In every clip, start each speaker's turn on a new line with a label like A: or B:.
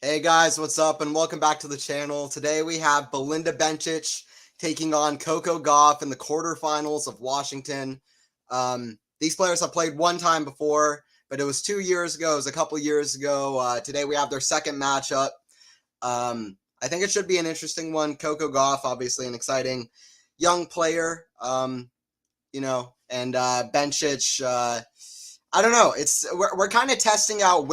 A: Hey guys, what's up? And welcome back to the channel. Today we have Belinda Bencic taking on Coco Gauff in the quarterfinals of Washington. These players have played one time before, but it was 2 years ago. It was a couple years ago. Today we have their second matchup. I think it should be an interesting one. Coco Gauff, obviously an exciting young player, and Bencic. I don't know. We're kind of testing out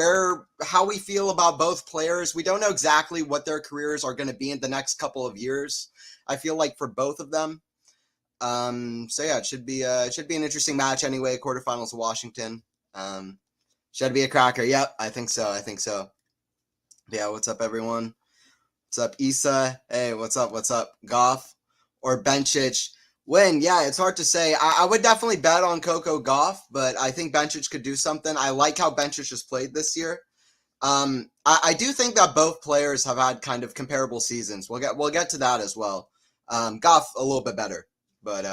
A: how we feel about both players. We don't know exactly what their careers are going to be in the next couple of years. I feel like for both of them. So yeah, it should be an interesting match anyway. Quarterfinals of Washington. Should be a cracker. Yep, I think so. Yeah, what's up, everyone? What's up, Issa? Hey, what's up? Gauff or Bencic? Yeah, it's hard to say. I would definitely bet on Coco Gauff, but I think Bencic could do something. I like how Bencic has played this year. I do think that both players have had kind of comparable seasons. We'll get to that as well. Gauff a little bit better, but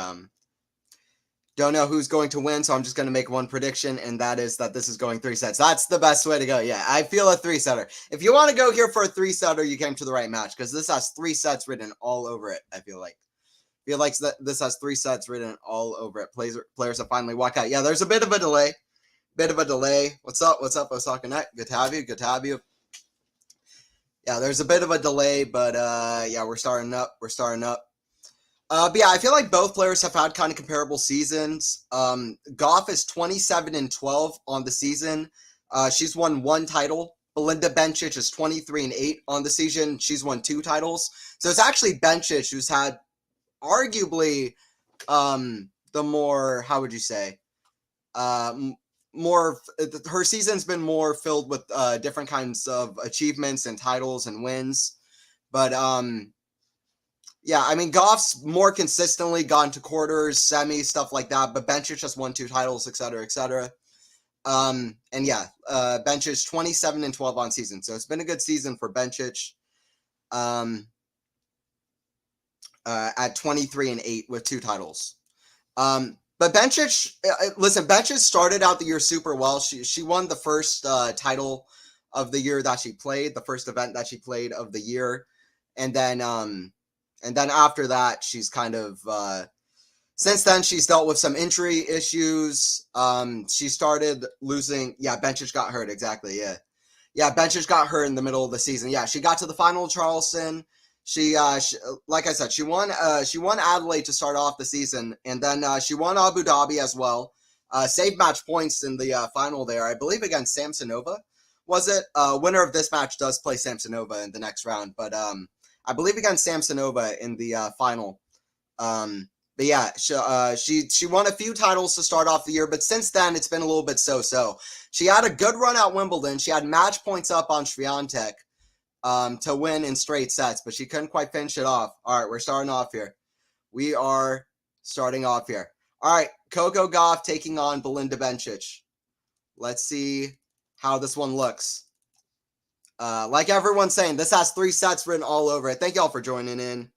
A: don't know who's going to win, so I'm just going to make one prediction, and that is that this is going 3 sets. That's the best way to go. Yeah, I feel a 3-setter. If you want to go here for a 3-setter, you came to the right match, because this has 3 sets written all over it, I feel like. This has 3 sets written all over it. Players have finally walked out. Yeah, there's a bit of a delay. What's up? I was talking that. Good to have you. Yeah, there's a bit of a delay, but yeah, we're starting up. But yeah, I feel like both players have had kind of comparable seasons. Gauff is 27-12 on the season. She's won 1 title. Belinda Bencic is 23-8 on the season. She's won 2 titles. So it's actually Bencic who's had arguably the more, how would you say, more, her season's been more filled with different kinds of achievements and titles and wins. But yeah, I mean, Gauff's more consistently gone to quarters, semis, stuff like that, but Bencic just won 2 titles, etc. And yeah, Bencic 27-12 on season, so it's been a good season for Bencic. At 23-8 with 2 titles. But Bencic, listen, Bencic started out the year super well. She won the first title of the year that she played, the first event that she played of the year, and then after that, she's kind of since then she's dealt with some injury issues. She started losing. Yeah, Bencic got hurt. Exactly. Yeah, Bencic got hurt in the middle of the season. Yeah, she got to the final of Charleston. She like I said, she won Adelaide to start off the season, and then she won Abu Dhabi as well. Saved match points in the final there, I believe, against Samsonova. Was it? Winner of this match does play Samsonova in the next round, but I believe against Samsonova in the final. But yeah, she won a few titles to start off the year, but since then it's been a little bit so-so. She had a good run at Wimbledon. She had match points up on Swiatek to win in straight sets, but she couldn't quite finish it off. All right, we're starting off here. All right, Coco Gauff taking on Belinda Bencic. Let's see how this one looks. Like everyone's saying, this has 3 sets written all over it. Thank y'all for joining in.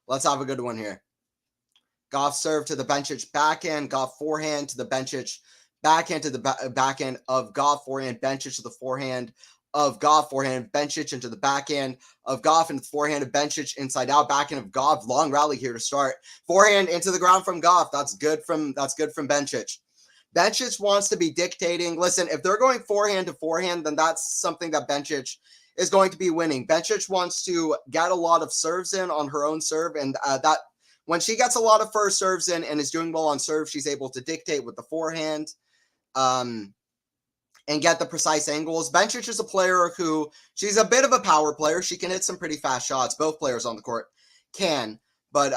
A: Let's have a good one here. Gauff serve to the Bencic backhand. Gauff forehand to the Bencic backhand to the backhand of Gauff forehand. Bencic to the forehand of Gauff forehand. Bencic into the backhand of Gauff and the forehand of Bencic inside out. Backhand of Gauff. Long rally here to start. Forehand into the ground from Gauff. That's good from Bencic. Bencic wants to be dictating. Listen, if they're going forehand to forehand, then that's something that Bencic is going to be winning. Bencic wants to get a lot of serves in on her own serve, and that when she gets a lot of first serves in and is doing well on serve, she's able to dictate with the forehand and get the precise angles. Bencic is a player who, she's a bit of a power player. She can hit some pretty fast shots. Both players on the court can. But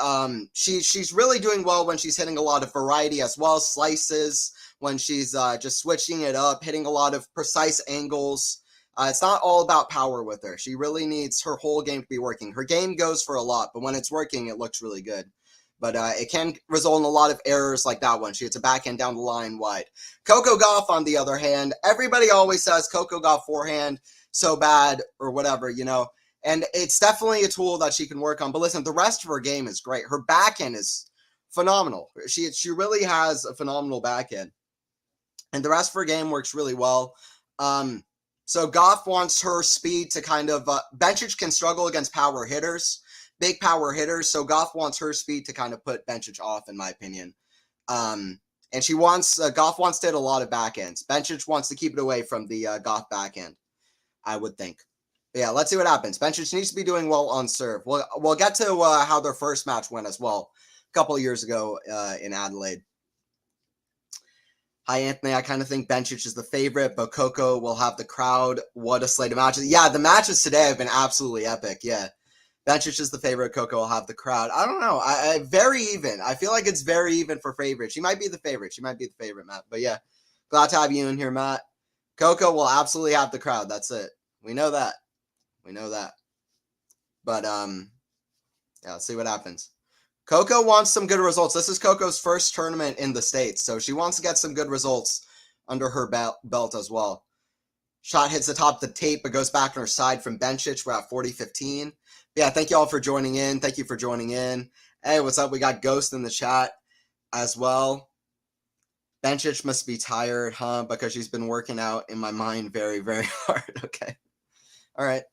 A: she's really doing well when she's hitting a lot of variety as well. Slices, when she's just switching it up, hitting a lot of precise angles. It's not all about power with her. She really needs her whole game to be working. Her game goes for a lot, but when it's working, it looks really good. But it can result in a lot of errors like that one. She hits a backhand down the line wide. Coco Gauff, on the other hand, everybody always says Coco Gauff forehand so bad or whatever, you know. And it's definitely a tool that she can work on. But listen, the rest of her game is great. Her backhand is phenomenal. She really has a phenomenal backhand. And the rest of her game works really well. So Gauff wants her speed to kind of Bencic can struggle against power hitters, big power hitters. So Gauff wants her speed to kind of put Bencic off, in my opinion. And she wants Gauff wants to hit a lot of backhands. Bencic wants to keep it away from the Gauff backhand, I would think. But yeah, let's see what happens. Bencic needs to be doing well on serve. We'll get to how their first match went as well a couple of years ago in Adelaide. Hi, Anthony. I kind of think Bencic is the favorite, but Coco will have the crowd. What a slate of matches. Yeah, the matches today have been absolutely epic. Yeah. Bencic is the favorite. Coco will have the crowd. I don't know. I very even. I feel like it's very even for favorite. She might be the favorite. She might be the favorite, Matt. But yeah, glad to have you in here, Matt. Coco will absolutely have the crowd. That's it. We know that. We know that. But yeah, let's see what happens. Coco wants some good results. This is Coco's first tournament in the States, so she wants to get some good results under her belt as well. Shot hits the top of the tape, but goes back on her side from Bencic. We're at 40-15. Yeah, thank you all for joining in. Thank you for joining in. Hey, what's up? We got Ghost in the chat as well. Bencic must be tired, huh? Because she's been working out in my mind very, very hard. Okay. All right.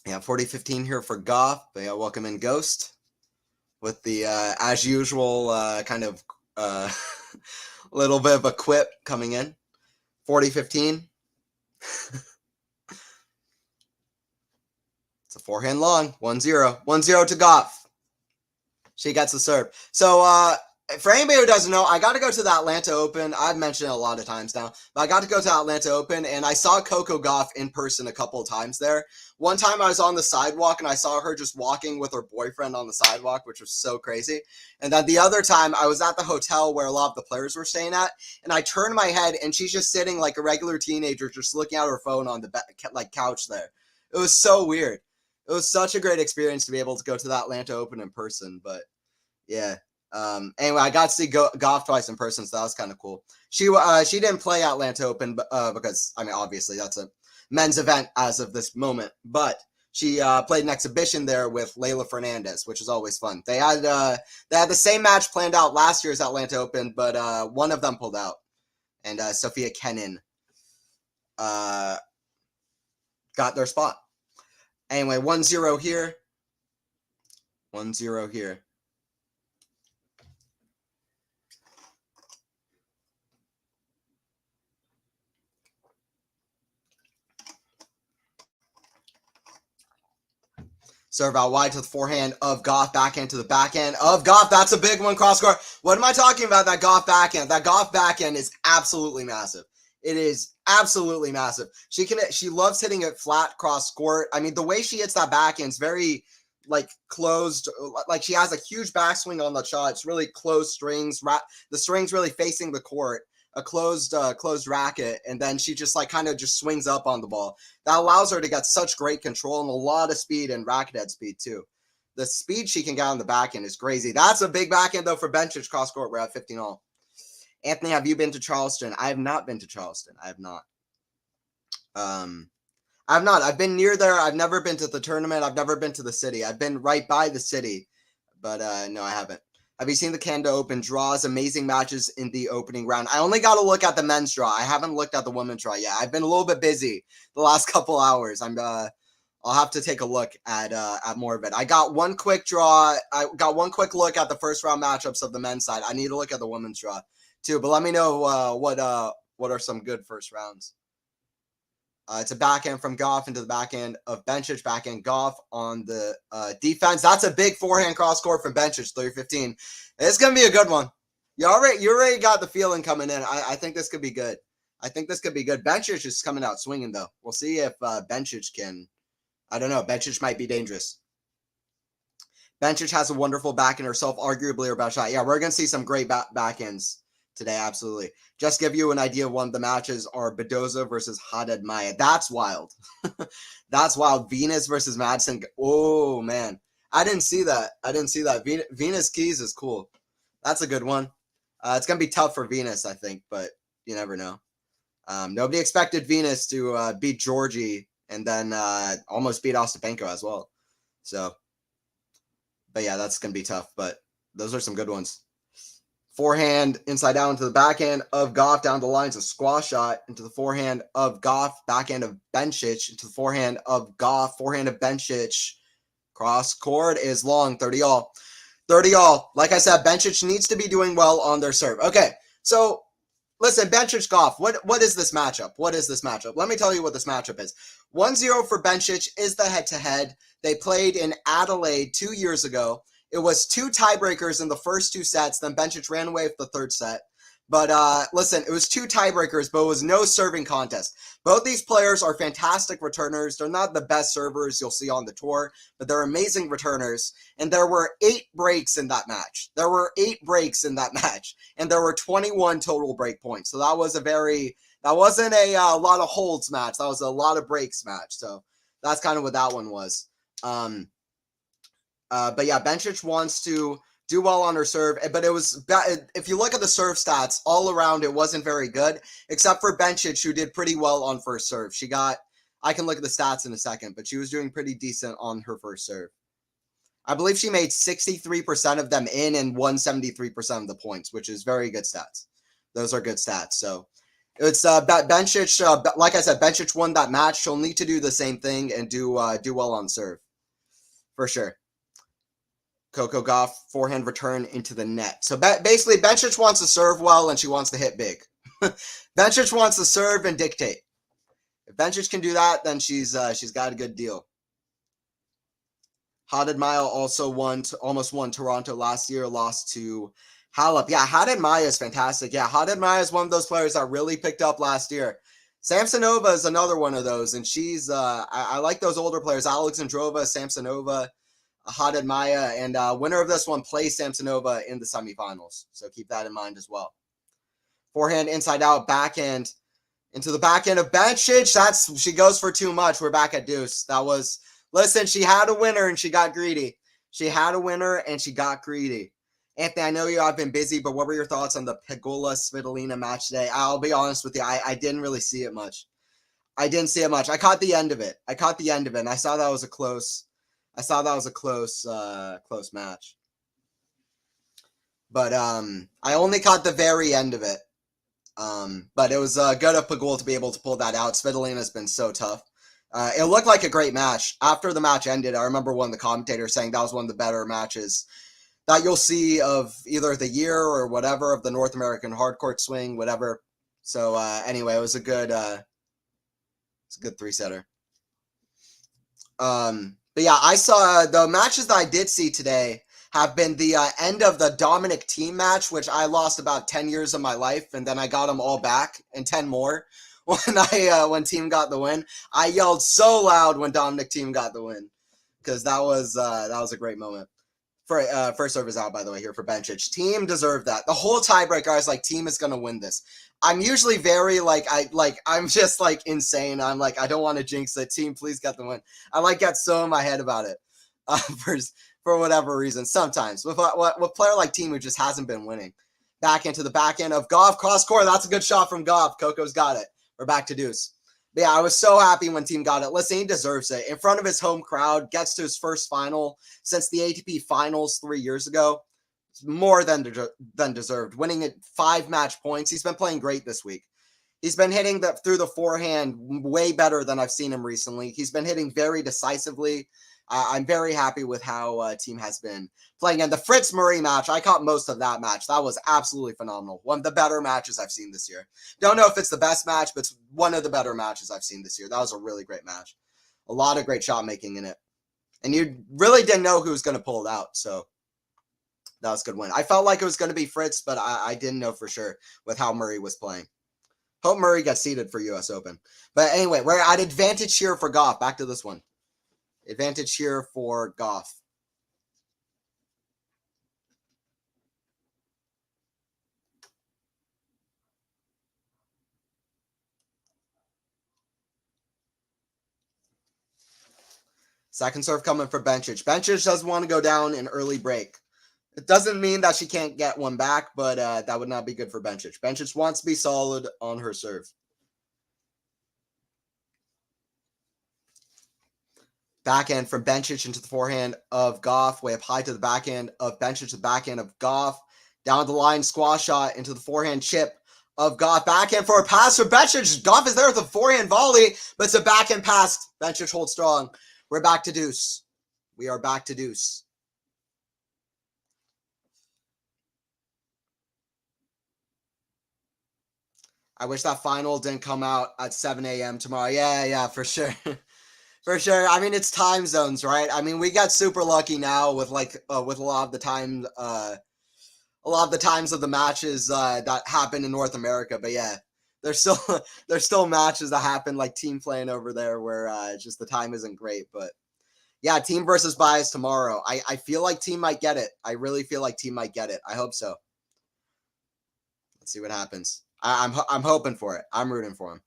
A: Yeah, 40-15 here for Gauff. But yeah, welcome in Ghost with the, as usual, kind of little bit of a quip coming in. 40-15. It's a forehand long. 1-0. 1-0 to Gauff. She gets the serve. So, for anybody who doesn't know, I got to go to the Atlanta Open. I've mentioned it a lot of times now, but I got to go to the Atlanta Open, and I saw Coco Gauff in person a couple of times there. One time I was on the sidewalk, and I saw her just walking with her boyfriend on the sidewalk, which was so crazy. And then the other time, I was at the hotel where a lot of the players were staying at, and I turned my head, and she's just sitting like a regular teenager, just looking at her phone on the couch there. It was so weird. It was such a great experience to be able to go to the Atlanta Open in person, but yeah. Anyway, I got to see Gauff twice in person, so that was kind of cool. She didn't play Atlanta Open because, I mean, obviously that's a men's event as of this moment, but she played an exhibition there with Leylah Fernandez, which is always fun. They had the same match planned out last year's Atlanta Open, but one of them pulled out, and Sophia Kenin got their spot. Anyway, 1-0 here. 1-0 here. Serve out wide to the forehand of Gauff, backhand to the backhand of Gauff. That's a big one, cross court. What am I talking about? That Gauff backhand. That Gauff backhand is absolutely massive. It is absolutely massive. She loves hitting it flat cross court. I mean, the way she hits that backhand is very like closed. Like she has a huge backswing on the shot. It's really closed strings. The strings really facing the court. A closed racket, and then she just like kind of just swings up on the ball. That allows her to get such great control and a lot of speed and racket head speed too. The speed she can get on the backhand is crazy. That's a big backhand though for Bencic cross court. We're at 15-all. Anthony, have you been to Charleston? I have not been to Charleston. I have not. I've been near there. I've never been to the tournament. I've never been to the city. I've been right by the city, but no, I haven't. Have you seen the Canada Open draws? Amazing matches in the opening round. I only got to look at the men's draw. I haven't looked at the women's draw yet. I've been a little bit busy the last couple hours. I'll have to take a look at more of it. I got one quick draw. I got one quick look at the first round matchups of the men's side. I need to look at the women's draw too. But let me know what are some good first rounds. It's a backhand from Gauff into the backhand of Bencic, backhand Gauff on the defense. That's a big forehand cross court from Bencic, 30-15. It's going to be a good one. You already got the feeling coming in. I think this could be good. Bencic is coming out swinging, though. We'll see if Bencic can. I don't know. Bencic might be dangerous. Bencic has a wonderful backhand herself, arguably her best shot. Yeah, we're going to see some great backhands today, absolutely. Just give you an idea, one of the matches are Badoza versus Haddad Maya. That's wild. That's wild. Venus versus Madsen. Oh, man. I didn't see that. Venus Keys is cool. That's a good one. It's going to be tough for Venus, I think, but you never know. Nobody expected Venus to beat Georgie and then almost beat Ostapenko as well. So, but yeah, that's going to be tough, but those are some good ones. Forehand inside out into the backhand of Gauff down the lines, a squash shot into the forehand of Gauff, backhand of Bencic into the forehand of Gauff, forehand of Bencic. Cross court is long, 30 all. 30 all. Like I said, Bencic needs to be doing well on their serve. Okay, so listen, Bencic Gauff, what is this matchup? What is this matchup? Let me tell you what this matchup is. 1-0 for Bencic is the head-to-head. They played in Adelaide 2 years ago. It was 2 tiebreakers in the first 2 sets. Then Bencic ran away with the third set. But listen, it was 2 tiebreakers, but it was no serving contest. Both these players are fantastic returners. They're not the best servers you'll see on the tour, but they're amazing returners. And there were 8 breaks in that match. There were 8 breaks in that match. And there were 21 total break points. So that was that wasn't a lot of holds match. That was a lot of breaks match. So that's kind of what that one was. But yeah, Bencic wants to do well on her serve, but it was, if you look at the serve stats all around, it wasn't very good, except for Bencic, who did pretty well on first serve. She got, I can look at the stats in a second, but she was doing pretty decent on her first serve. I believe she made 63% of them in and won 73% of the points, which is very good stats. Those are good stats. So it's Bencic, like I said, Bencic won that match. She'll need to do the same thing and do well on serve for sure. Coco Gauff, forehand return into the net. So basically, Bencic wants to serve well and she wants to hit big. Bencic wants to serve and dictate. If Bencic can do that, then she's got a good deal. Haddad Maia also almost won Toronto last year, lost to Halep. Yeah, Haddad Maia is fantastic. Yeah, Haddad Maia is one of those players that really picked up last year. Samsonova is another one of those, and she's I like those older players. Alexandrova, Samsonova, Haddad Maia, and winner of this one plays Samsonova in the semifinals. So keep that in mind as well. Forehand inside out, backhand into the backhand of Bencic. She goes for too much. We're back at deuce. Listen, she had a winner and she got greedy. She had a winner and she got greedy. Anthony, I know you have been busy, but what were your thoughts on the Pegula-Svitolina match today? I'll be honest with you. I didn't really see it much. I didn't see it much. I caught the end of it. And I saw that was a close match. But I only caught the very end of it. But it was good of Pegula to be able to pull that out. Svitolina's been so tough. It looked like a great match. After the match ended, I remember one of the commentators saying that was one of the better matches that you'll see of either the year or whatever, of the North American hardcourt swing, whatever. So anyway, it was a good 3-setter. But yeah, I saw the matches that I did see today have been the end of the Dominic Thiem match, which I lost about 10 years of my life, and then I got them all back and 10 more when Thiem got the win. I yelled so loud when Dominic Thiem got the win because that was a great moment. First serve is out, by the way, here for Bencic. Thiem deserved that. The whole tiebreaker, I was like, Thiem is going to win this. I'm usually very I'm just like insane. I'm like, I don't want to jinx it. Thiem, please get the win. I get so in my head about it for whatever reason. Sometimes with a player like Thiem who just hasn't been winning. Back into the backhand of Gauff, cross court. That's a good shot from Gauff. Coco's got it. We're back to deuce. But yeah, I was so happy when Thiem got it. Listen, he deserves it. In front of his home crowd, gets to his first final since the ATP finals 3 years ago. It's more than deserved. Winning at 5 match points. He's been playing great this week. He's been hitting through the forehand way better than I've seen him recently. He's been hitting very decisively. I'm very happy with how Thiem has been playing. And the Fritz Murray match, I caught most of that match. That was absolutely phenomenal. One of the better matches I've seen this year. Don't know if it's the best match, but it's one of the better matches I've seen this year. That was a really great match. A lot of great shot making in it. And you really didn't know who was going to pull it out. So that was a good win. I felt like it was going to be Fritz, but I didn't know for sure with how Murray was playing. Hope Murray gets seeded for US Open. But anyway, we're at advantage here for Gauff. Back to this one. Advantage here for Gauff. Second serve coming for Bencic. Bencic doesn't want to go down in early break. It doesn't mean that she can't get one back, but that would not be good for Bencic. Bencic wants to be solid on her serve. Backhand from Bencic into the forehand of Gauff. Way up high to the backhand of Bencic to the backhand of Gauff. Down the line, squash shot into the forehand chip of Gauff. Backhand for a pass for Bencic. Gauff is there with a forehand volley, but it's a backhand pass. Bencic holds strong. We're back to deuce. We are back to deuce. I wish that final didn't come out at 7 a.m. tomorrow. Yeah, for sure. For sure. I mean, it's time zones, right? I mean, we got super lucky now with with a lot of the time, a lot of the times of the matches that happen in North America. But yeah, there's still matches that happen like team playing over there where just the time isn't great. But yeah, team versus bias tomorrow. I feel like team might get it. I really feel like team might get it. I hope so. Let's see what happens. I'm hoping for it. I'm rooting for him.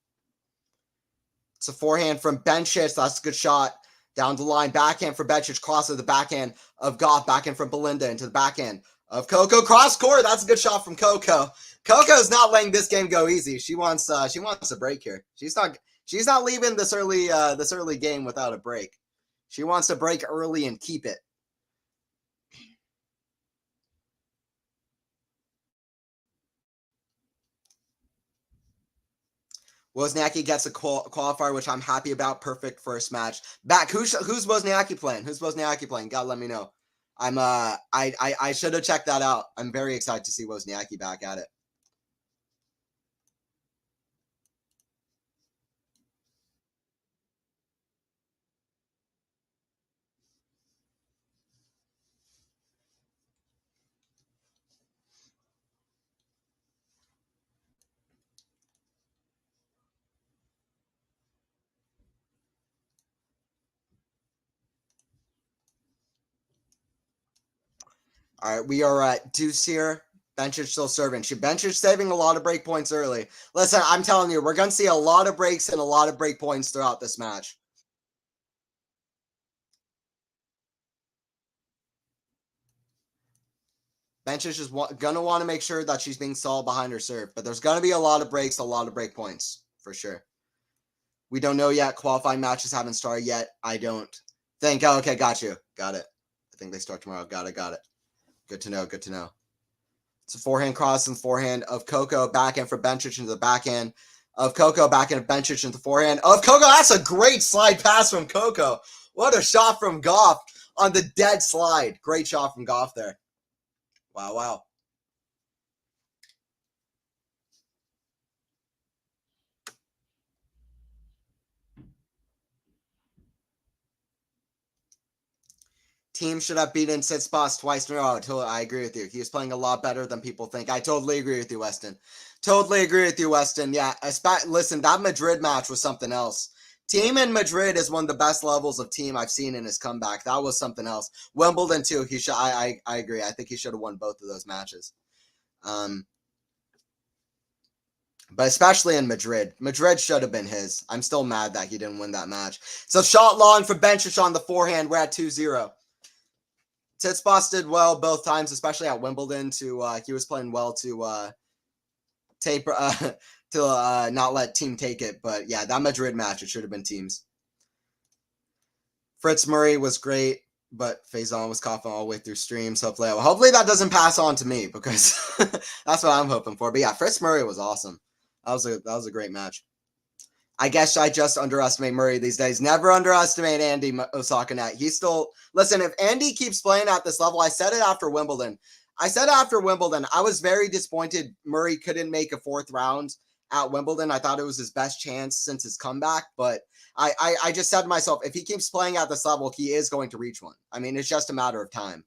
A: It's a forehand from Bencic. That's a good shot. Down the line, backhand for Bencic. Cross of the backhand of Gauff. Backhand from Belinda into the backhand of Coco. Cross court. That's a good shot from Coco. Coco's not letting this game go easy. She wants a break here. She's not leaving this early game without a break. She wants to break early and keep it. Wozniacki gets a qualifier, which I'm happy about. Perfect first match. Back. Who's Wozniacki playing? Who's Wozniacki playing? God, let me know. I should have checked that out. I'm very excited to see Wozniacki back at it. All right, we are at deuce here. Bencic still serving. Bencic saving a lot of break points early. Listen, I'm telling you, we're going to see a lot of breaks and a lot of break points throughout this match. Bencic is going to want to make sure that she's being solid behind her serve, but there's going to be a lot of breaks, a lot of break points, for sure. We don't know yet. Qualifying matches haven't started yet. I don't think. Oh, okay, got you. Got it. I think they start tomorrow. Got it. Good to know. It's a forehand cross and forehand of Coco. Backhand for Bencic into the backhand of Coco. Backhand of Bencic into the forehand of Coco. That's a great slide pass from Coco. What a shot from Gauff on the dead slide. Great shot from Gauff there. Wow. Team should have beaten Tsitsipas twice in a row. I agree with you. He was playing a lot better than people think. I totally agree with you, Weston. Yeah, listen, that Madrid match was something else. Team in Madrid is one of the best levels of team I've seen in his comeback. That was something else. Wimbledon too. I agree. I think he should have won both of those matches. But especially in Madrid. Madrid should have been his. I'm still mad that he didn't win that match. So shot long for Bencic on the forehand. We're at 2-0. Tsitsipas did well both times, especially at Wimbledon. He was playing well to not let team take it. But yeah, that Madrid match, it should have been teams. Fritz Murray was great, but Faison was coughing all the way through streams. Hopefully that doesn't pass on to me because that's what I'm hoping for. But yeah, Fritz Murray was awesome. That was a great match. I guess I just underestimate Murray these days. Never underestimate Andy Osaka Net. Listen, if Andy keeps playing at this level, I said it after Wimbledon. I was very disappointed Murray couldn't make a fourth round at Wimbledon. I thought it was his best chance since his comeback, but I just said to myself, if he keeps playing at this level, he is going to reach one. I mean, it's just a matter of time.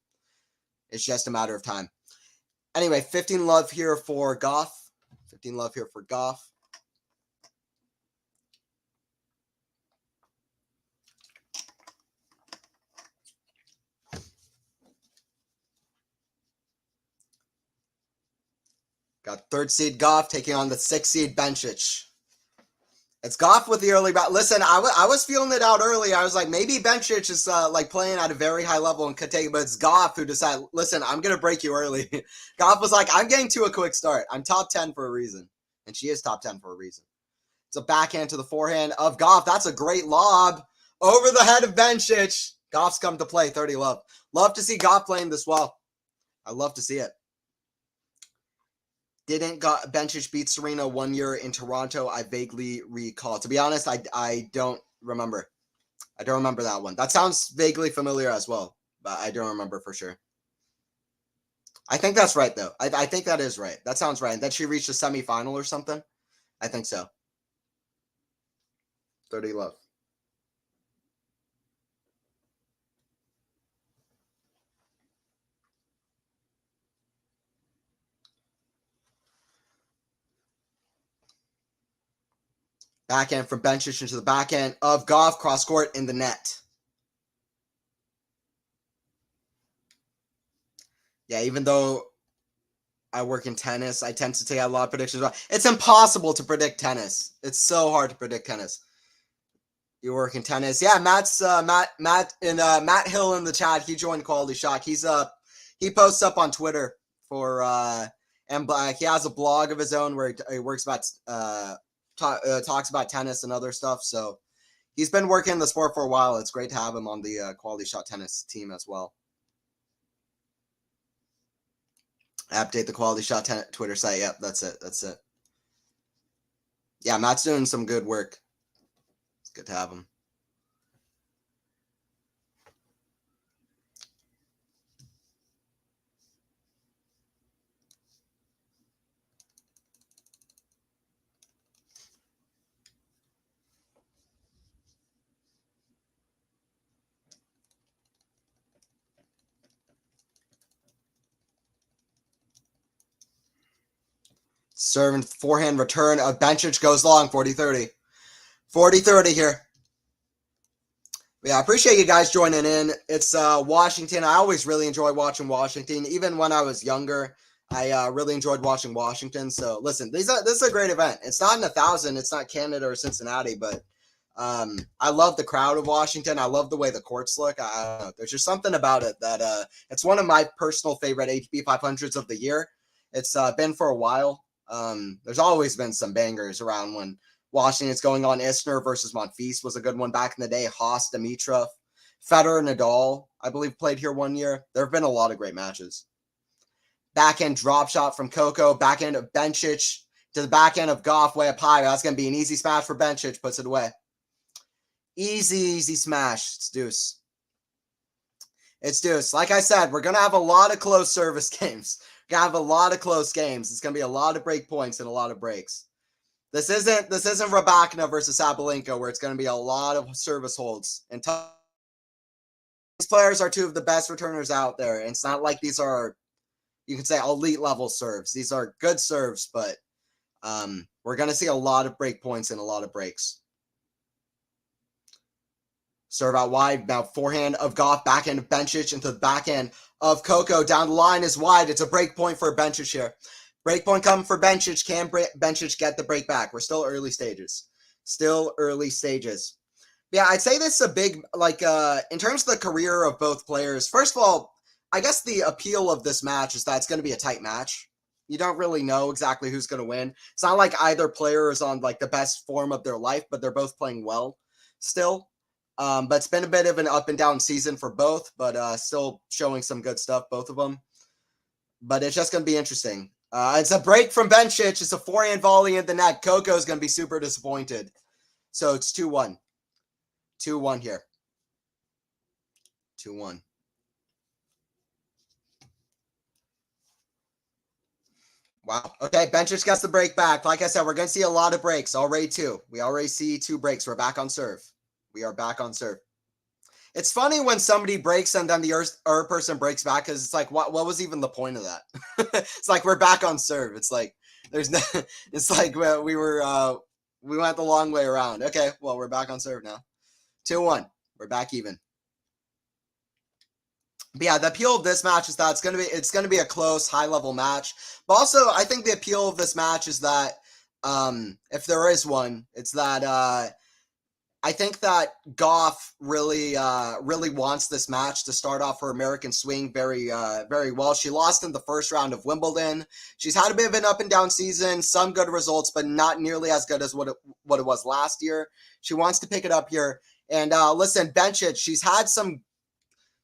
A: Anyway, 15 love here for Gauff. Got third seed Gauff taking on the 6th seed Bencic. It's Gauff with the early bat. Listen, I was feeling it out early. I was like, maybe Bencic is playing at a very high level and could take it, but it's Gauff who decided, listen, I'm going to break you early. Gauff was like, I'm getting to a quick start. I'm top 10 for a reason. And she is top 10 for a reason. It's a backhand to the forehand of Gauff. That's a great lob over the head of Bencic. Gauff's come to play 30 love. Love to see Gauff playing this well. I love to see it. Didn't Bencic beat Serena 1 year in Toronto? I vaguely recall. To be honest, I don't remember. I don't remember that one. That sounds vaguely familiar as well, but I don't remember for sure. I think that's right, though. I think that is right. That sounds right. And then she reached a semifinal or something? I think so. 30 love. Backhand from Bencic into the backhand of Gauff, cross court in the net. Yeah, even though I work in tennis, I tend to take a lot of predictions. It's impossible to predict tennis. It's so hard to predict tennis. You work in tennis. Yeah, Matt Hill in the chat. He joined QualityShot. He posts up on Twitter for and he has a blog of his own where he works about talks about tennis and other stuff. So he's been working in the sport for a while. It's great to have him on the QualityShot tennis team as well. Update the QualityShot Twitter site. Yep, that's it. Yeah, Matt's doing some good work. It's good to have him. Serve and forehand return of Bencic goes long, 40-30. 40-30 here. Yeah, I appreciate you guys joining in. It's Washington. I always really enjoy watching Washington. Even when I was younger, I really enjoyed watching Washington. So listen, this is a great event. It's not in 1,000. It's not Canada or Cincinnati, but I love the crowd of Washington. I love the way the courts look. I don't know. There's just something about it that it's one of my personal favorite ATP 500s of the year. It's been for a while. There's always been some bangers around when Washington's going on. Isner versus Monfils was a good one back in the day. Haas, Dimitrov, Federer, Nadal, I believe, played here 1 year. There have been a lot of great matches. Backhand drop shot from Coco. Backhand of Bencic to the backhand of Gauff way up high. That's going to be an easy smash for Bencic. Puts it away. Easy smash. It's deuce. It's deuce. Like I said, we're going to have a lot of close service games. We're going to have a lot of close games. It's going to be a lot of break points and a lot of breaks. This isn't Rybakina versus Sabalenka where it's going to be a lot of service holds. And these players are two of the best returners out there. And it's not like these are, you can say, elite level serves. These are good serves, but we're going to see a lot of break points and a lot of breaks. Serve out wide. Now forehand of Gauff, backhand of Bencic into the backhand of Coco. Down the line is wide. It's a break point for Bencic here. Break point coming for Bencic. Can Bencic get the break back? We're still early stages. Yeah, I'd say this is a big, in terms of the career of both players. First of all, I guess the appeal of this match is that it's going to be a tight match. You don't really know exactly who's going to win. It's not like either player is on the best form of their life, but they're both playing well still. But it's been a bit of an up and down season for both, but still showing some good stuff, both of them. But it's just going to be interesting. It's a break from Bencic. It's a forehand volley in the net. Coco is going to be super disappointed. So it's 2-1. 2-1 here. 2-1. Wow. Okay, Bencic gets the break back. Like I said, we're going to see a lot of breaks already, too. We already see 2 breaks. We're back on serve. We are back on serve. It's funny when somebody breaks and then the other person breaks back because it's like, what was even the point of that? It's like we're back on serve. It's like there's no. It's like we went the long way around. Okay, well we're back on serve now. 2-1. We're back even. But yeah, the appeal of this match is that it's gonna be a close, high level match. But also, I think the appeal of this match is that if there is one, it's that. I think that Gauff really wants this match to start off her American swing very well. She lost in the first round of Wimbledon. She's had a bit of an up and down season, some good results, but not nearly as good as what it was last year. She wants to pick it up here. And listen, Bencic, she's had some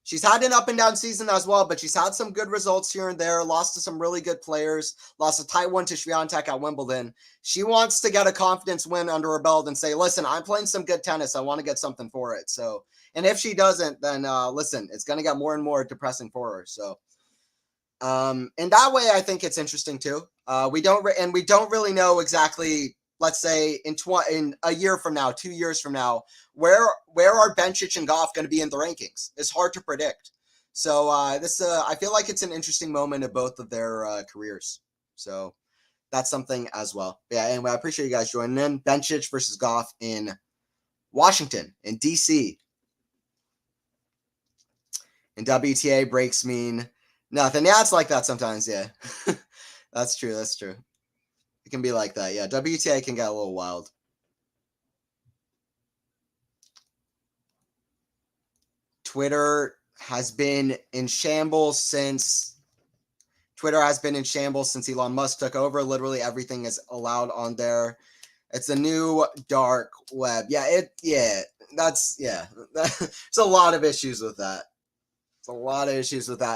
A: She's had an up and down season as well, but she's had some good results here and there, lost to some really good players, lost a tight one to Swiatek at Wimbledon. She wants to get a confidence win under her belt and say, listen, I'm playing some good tennis. I want to get something for it. So, and if she doesn't, then listen, it's going to get more and more depressing for her. So, in that way, I think it's interesting too. We don't really know exactly, let's say in a year from now, 2 years from now, where are Bencic and Gauff going to be in the rankings? It's hard to predict. So I feel like it's an interesting moment of both of their careers. So that's something as well. Yeah, anyway, I appreciate you guys joining in. Bencic versus Gauff in Washington, in DC. And WTA breaks mean nothing. Yeah, it's like that sometimes, yeah. That's true. It can be like that, yeah. WTA can get a little wild. Twitter has been in shambles since Elon Musk took over. Literally everything is allowed on there. It's a new dark web. There's a lot of issues with that.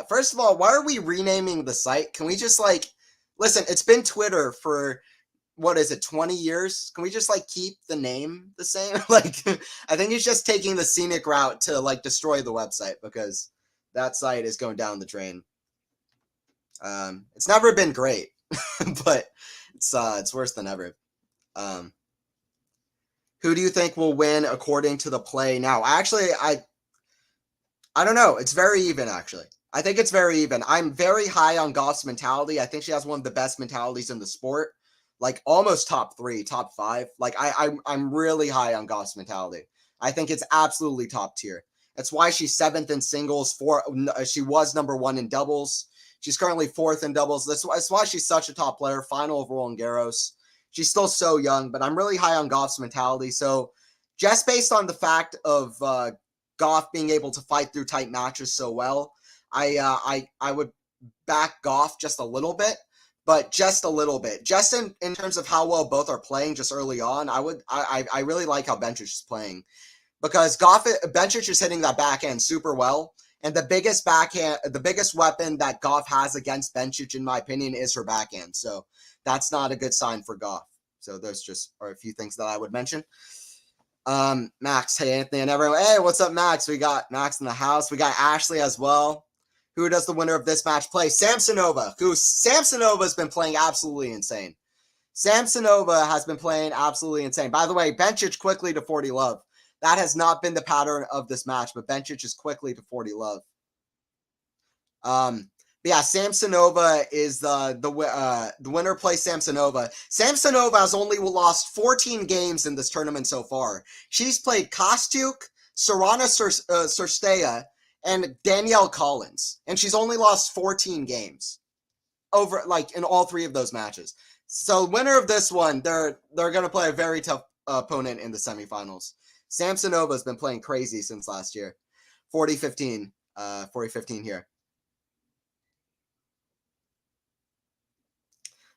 A: First of all, why are we renaming the site? Can we just listen, it's been Twitter for, 20 years? Can we just keep the name the same? I think he's just taking the scenic route to destroy the website because that site is going down the drain. It's never been great, but it's worse than ever. Who do you think will win according to the play now? Actually, I don't know. It's very even, actually. I think it's very even. I'm very high on Gauff's mentality. I think she has one of the best mentalities in the sport. Almost top 3, top 5. I'm really high on Gauff's mentality. I think it's absolutely top tier. That's why she's 7th in singles. She was number 1 in doubles. She's currently 4th in doubles. That's why she's such a top player. Final of Roland Garros. She's still so young, but I'm really high on Gauff's mentality. So just based on the fact of Gauff being able to fight through tight matches so well, I would back Gauff just a little bit. But just a little bit, just in terms of how well both are playing just early on, I really like how Bencic is playing because Bencic is hitting that backhand super well, and the biggest weapon that Gauff has against Bencic, in my opinion, is her backhand. So that's not a good sign for Gauff. So those just are a few things that I would mention. Max, hey Anthony and everyone, hey, what's up, Max? We got Max in the house. We got Ashley as well. Who does the winner of this match play? Samsonova, Samsonova's been playing absolutely insane. Samsonova has been playing absolutely insane. By the way, Bencic quickly to 40 love. That has not been the pattern of this match, but Bencic is quickly to 40 love. Yeah, Samsonova is the winner plays Samsonova. Samsonova has only lost 14 games in this tournament so far. She's played Kostyuk, Sorana Cirstea, and Danielle Collins, and she's only lost 14 games over in all 3 of those matches. So winner of this one, they're going to play a very tough opponent in the semifinals. Samsonova's been playing crazy since last year. 40-15 here.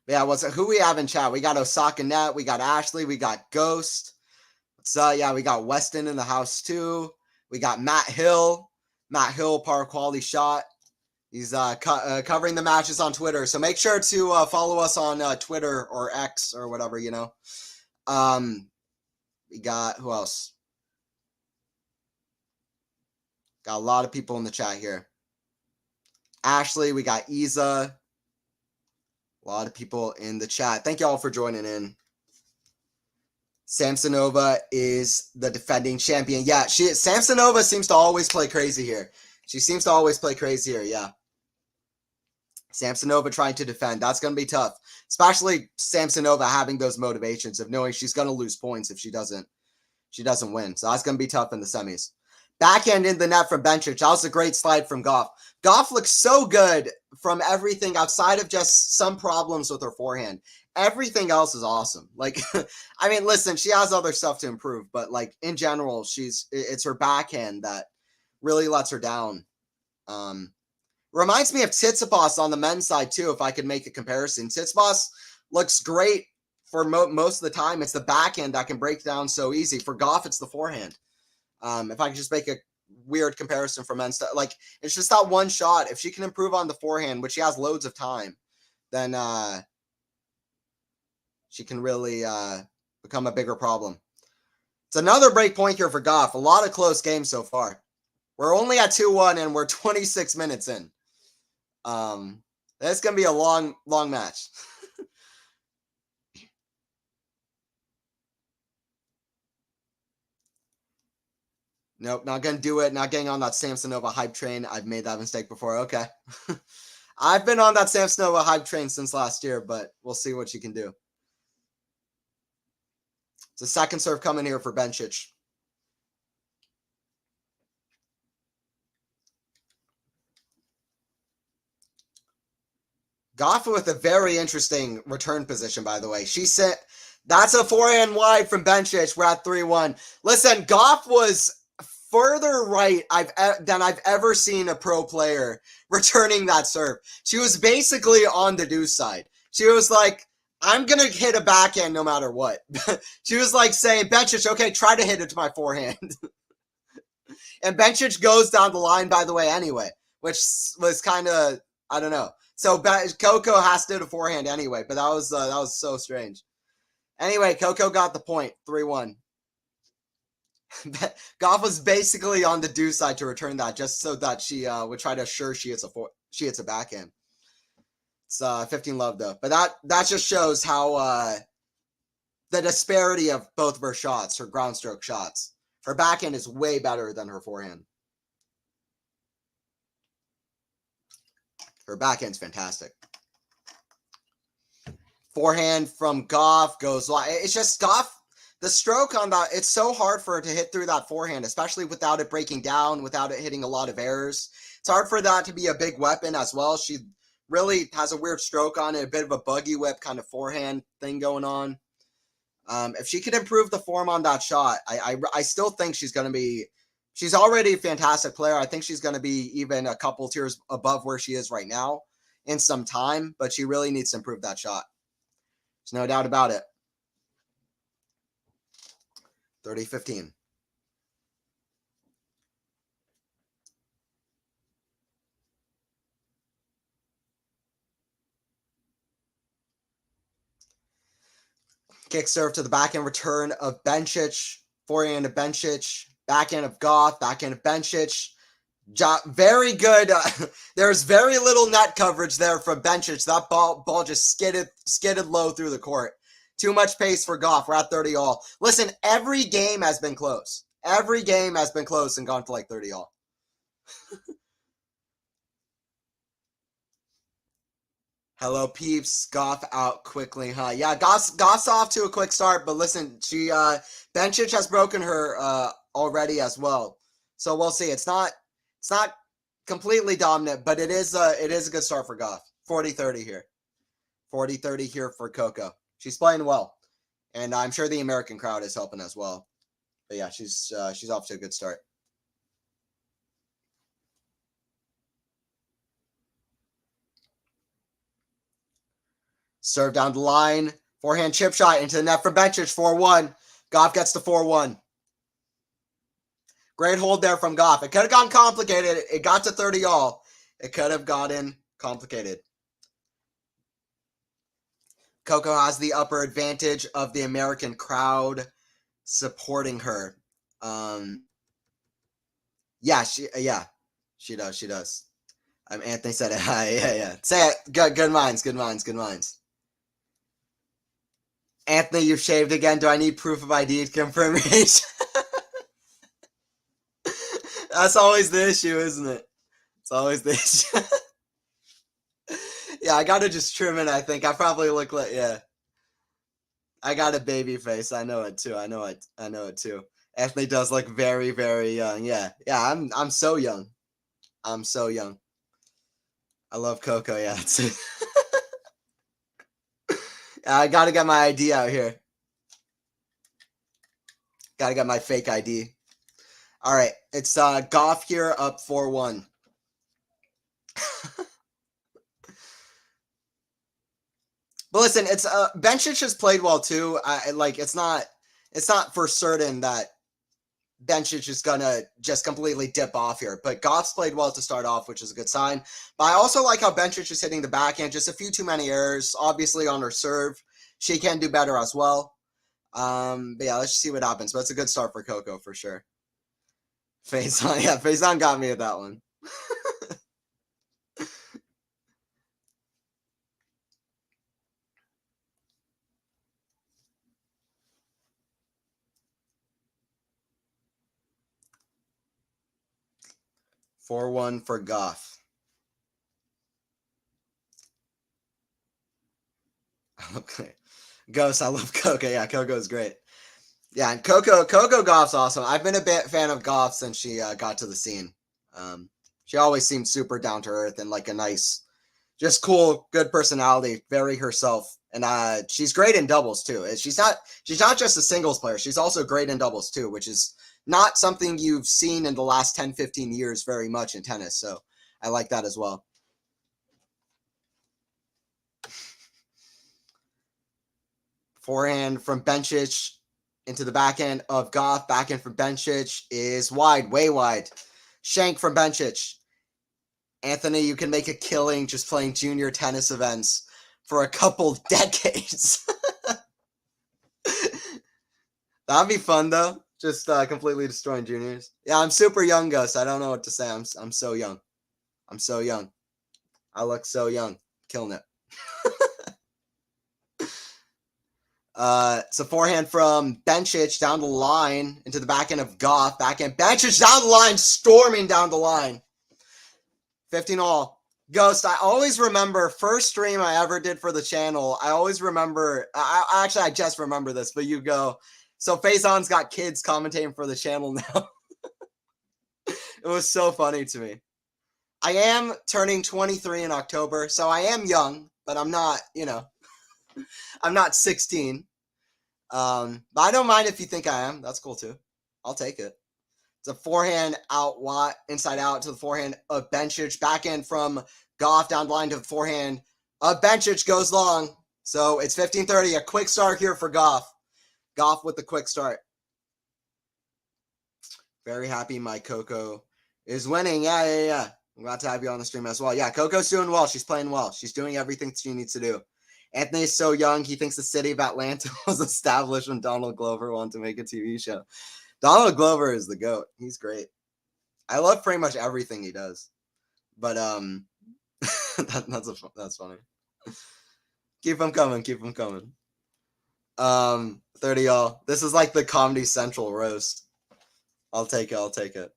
A: But yeah, who we have in chat? We got Osaka Net, we got Ashley, we got Ghost. We got Weston in the house too. We got Matt Hill, par quality shot. He's covering the matches on Twitter. So make sure to follow us on Twitter or X or whatever, We got, who else? Got a lot of people in the chat here. Ashley, we got Isa. A lot of people in the chat. Thank you all for joining in. Samsonova is the defending champion. Yeah, Samsonova seems to always play crazy here. Yeah. Samsonova trying to defend. That's going to be tough. Especially Samsonova having those motivations of knowing she's going to lose points if she doesn't win. So that's going to be tough in the semis. Backhand in the net from Bencic. That was a great slide from Gauff. Gauff looks so good from everything outside of just some problems with her forehand. Everything else is awesome. I mean, listen, she has other stuff to improve, but in general, it's her backhand that really lets her down. Reminds me of Tsitsipas on the men's side too, if I could make a comparison. Tsitsipas looks great for most of the time. It's the backhand that can break down so easy. For Gauff, it's the forehand. If I could just make a weird comparison for men's. Like, it's just that one shot. If she can improve on the forehand, which she has loads of time, then she can really become a bigger problem. It's another break point here for Gauff. A lot of close games so far. We're only at 2-1 and we're 26 minutes in. That's going to be a long match. Nope, not going to do it. Not getting on that Samsonova hype train. I've made that mistake before. Okay. I've been on that Samsonova hype train since last year, but we'll see what she can do. It's a second serve coming here for Bencic. Gauff with a very interesting return position, by the way. She sent, that's a forehand wide from Bencic. We're at 3-1. Listen, Gauff was further right than I've ever seen a pro player returning that serve. She was basically on the deuce side. She was like, I'm going to hit a backhand no matter what. She was like saying, Bencic, okay, try to hit it to my forehand. And Bencic goes down the line, by the way, anyway, which was kind of, I don't know. So Coco has to hit a forehand anyway, but that was so strange. Anyway, Coco got the point, 3-1. Gauff was basically on the deuce side to return that, just so that she would try to assure she hits a backhand. It's 15 love though, but that just shows how the disparity of both of her shots, her ground stroke shots. Her backhand is way better than her forehand. Her backhand's fantastic. Forehand from Gauff goes like, it's just Gauff. The stroke on that, it's so hard for her to hit through that forehand, especially without it breaking down, without it hitting a lot of errors. It's hard for that to be a big weapon as well. She really has a weird stroke on it, a bit of a buggy whip kind of forehand thing going on. If she could improve the form on that shot, I still think she's going to be, she's already a fantastic player. I think she's going to be even a couple tiers above where she is right now in some time, but she really needs to improve that shot. There's no doubt about it. 30-15. Kick serve to the backhand return of Bencic. Forehand of Bencic. Backhand of Gauff. Backhand of Bencic. Very good. There's very little net coverage there from Bencic. That ball just skidded low through the court. Too much pace for Gauff. We're at 30 all. Listen, every game has been close. Every game has been close and gone to like 30 all. Hello, peeps. Gauff out quickly, huh? Yeah, Gauff's off to a quick start, but listen, Bencic has broken her already as well. So we'll see. It's not completely dominant, but it is a good start for Gauff. 40-30 here. 40-30 here for Coco. She's playing well, and I'm sure the American crowd is helping as well. But yeah, she's off to a good start. Serve down the line. Forehand chip shot into the net for Bencic. 4-1. Gauff gets the 4-1. Great hold there from Gauff. It could have gotten complicated. It got to 30 all. It could have gotten complicated. Coco has the upper advantage of the American crowd supporting her. Yeah, she does. Anthony said it. Yeah. Say it. Good minds. Anthony, you've shaved again. Do I need proof of ID confirmation? That's always the issue, isn't it? It's always the issue. Yeah, I gotta just trim it, I think. I probably look like, yeah. I got a baby face. I know it too. I know it too. Anthony does look very, very young. Yeah. I'm so young. I'm so young. I love Coco. Yeah. I gotta get my ID out here. Gotta get my fake ID. All right, it's Gauff here up 4-1. But listen, it's Bencic has played well too. It's not for certain that Bencic is going to just completely dip off here. But Gauff's played well to start off, which is a good sign. But I also like how Bencic is hitting the backhand. Just a few too many errors. Obviously on her serve, she can do better as well. But yeah, let's just see what happens. But it's a good start for Coco for sure. Faison, yeah, Faison got me at that one. 4-1 for Gauff. Okay. Ghost, I love Coco. Yeah, Coco's great. Yeah, and Coco Gauff's awesome. I've been a bit fan of Gauff since she got to the scene. She always seemed super down to earth and like a nice, just cool, good personality, very herself. And she's great in doubles too. She's not just a singles player. She's also great in doubles too, which is not something you've seen in the last 10, 15 years very much in tennis. So I like that as well. Forehand from Bencic into the backhand of Gauff. Backhand from Bencic is wide, way wide. Shank from Bencic. Anthony, you can make a killing just playing junior tennis events for a couple decades. That'd be fun though. Just completely destroying juniors. Yeah, I'm super young, Gus. I don't know what to say. I'm so young. I'm so young. I look so young. Killing it. So forehand from Bencic down the line into the backhand of Gauff. Backhand Bencic down the line, storming down the line. 15-all. Ghost, I always remember first stream I ever did for the channel. I always remember, I just remember this, but you go, so Faison's got kids commentating for the channel now. It was so funny to me. I am turning 23 in October, so I am young, but I'm not, I'm not 16. But I don't mind if you think I am. That's cool too. I'll take it. It's a forehand out wide, inside out to the forehand of Bencic. Backhand from Gauff down the line to the forehand of Bencic goes long. So it's 15-30. A quick start here for Gauff. Gauff with the quick start. Very happy my Coco is winning. Yeah. I'm glad to have you on the stream as well. Yeah, Coco's doing well. She's playing well. She's doing everything she needs to do. Anthony's so young. He thinks the city of Atlanta was established when Donald Glover wanted to make a TV show. Donald Glover is the GOAT. He's great. I love pretty much everything he does. But that's funny. Keep them coming. 30-all. This is like the Comedy Central roast. I'll take it.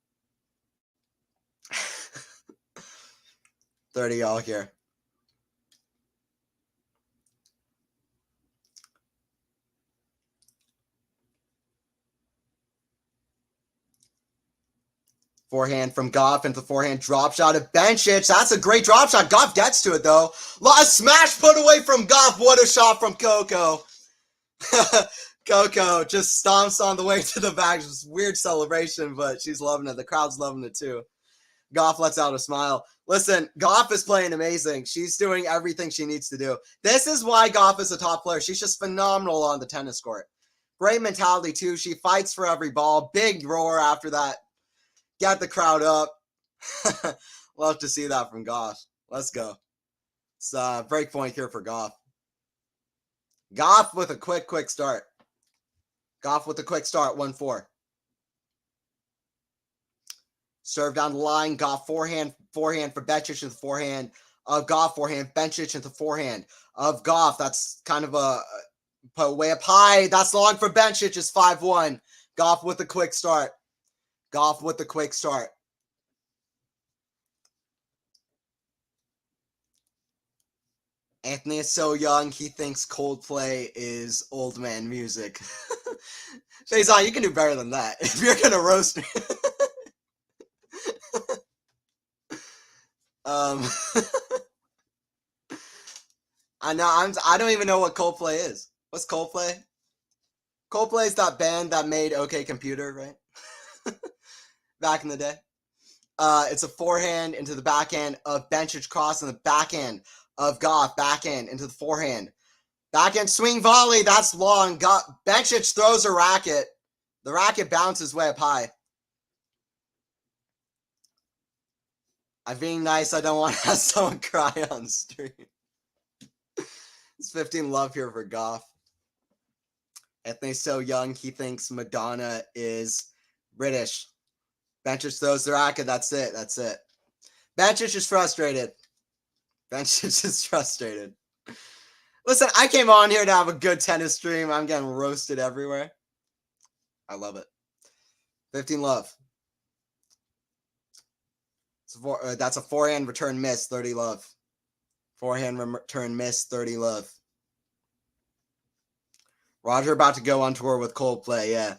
A: 30-all here. Forehand from Gauff into the forehand drop shot of Bencic. That's a great drop shot. Gauff gets to it though. A smash put away from Gauff. What a shot from Coco. Coco just stomps on the way to the back. Just weird celebration, but she's loving it. The crowd's loving it too. Gauff lets out a smile. Listen, Gauff is playing amazing. She's doing everything she needs to do. This is why Gauff is a top player. She's just phenomenal on the tennis court. Great mentality too. She fights for every ball. Big roar after that. Get the crowd up. Love to see that from Gauff. Let's go. It's a break point here for Gauff. Gauff with a quick start. Gauff with a quick start, 1-4. Serve down the line. Gauff forehand for Bencic into the forehand of Gauff. Forehand Bencic into the forehand of Gauff. That's kind of a put way up high. That's long for Bencic. It's 5-1. Gauff with a quick start. Gauff with the quick start. Anthony is so young, he thinks Coldplay is old man music. Faison, you can do better than that. If you're going to roast me. I don't even know what Coldplay is. What's Coldplay? Coldplay is that band that made OK Computer, right? Back in the day. It's a forehand into the backhand of Bencic, cross in the backhand of Gauff. Backhand into the forehand. Backhand swing volley. That's long. Bencic throws a racket. The racket bounces way up high. I'm being nice. I don't want to have someone cry on stream. It's 15 love here for Gauff. Anthony's so young, he thinks Madonna is British. Bencic throws the racket. That's it. That's it. Bencic is frustrated. Bencic is frustrated. Listen, I came on here to have a good tennis stream. I'm getting roasted everywhere. I love it. 15 love. That's a forehand return miss. 30 love. Forehand return miss. 30 love. Roger about to go on tour with Coldplay. Yeah,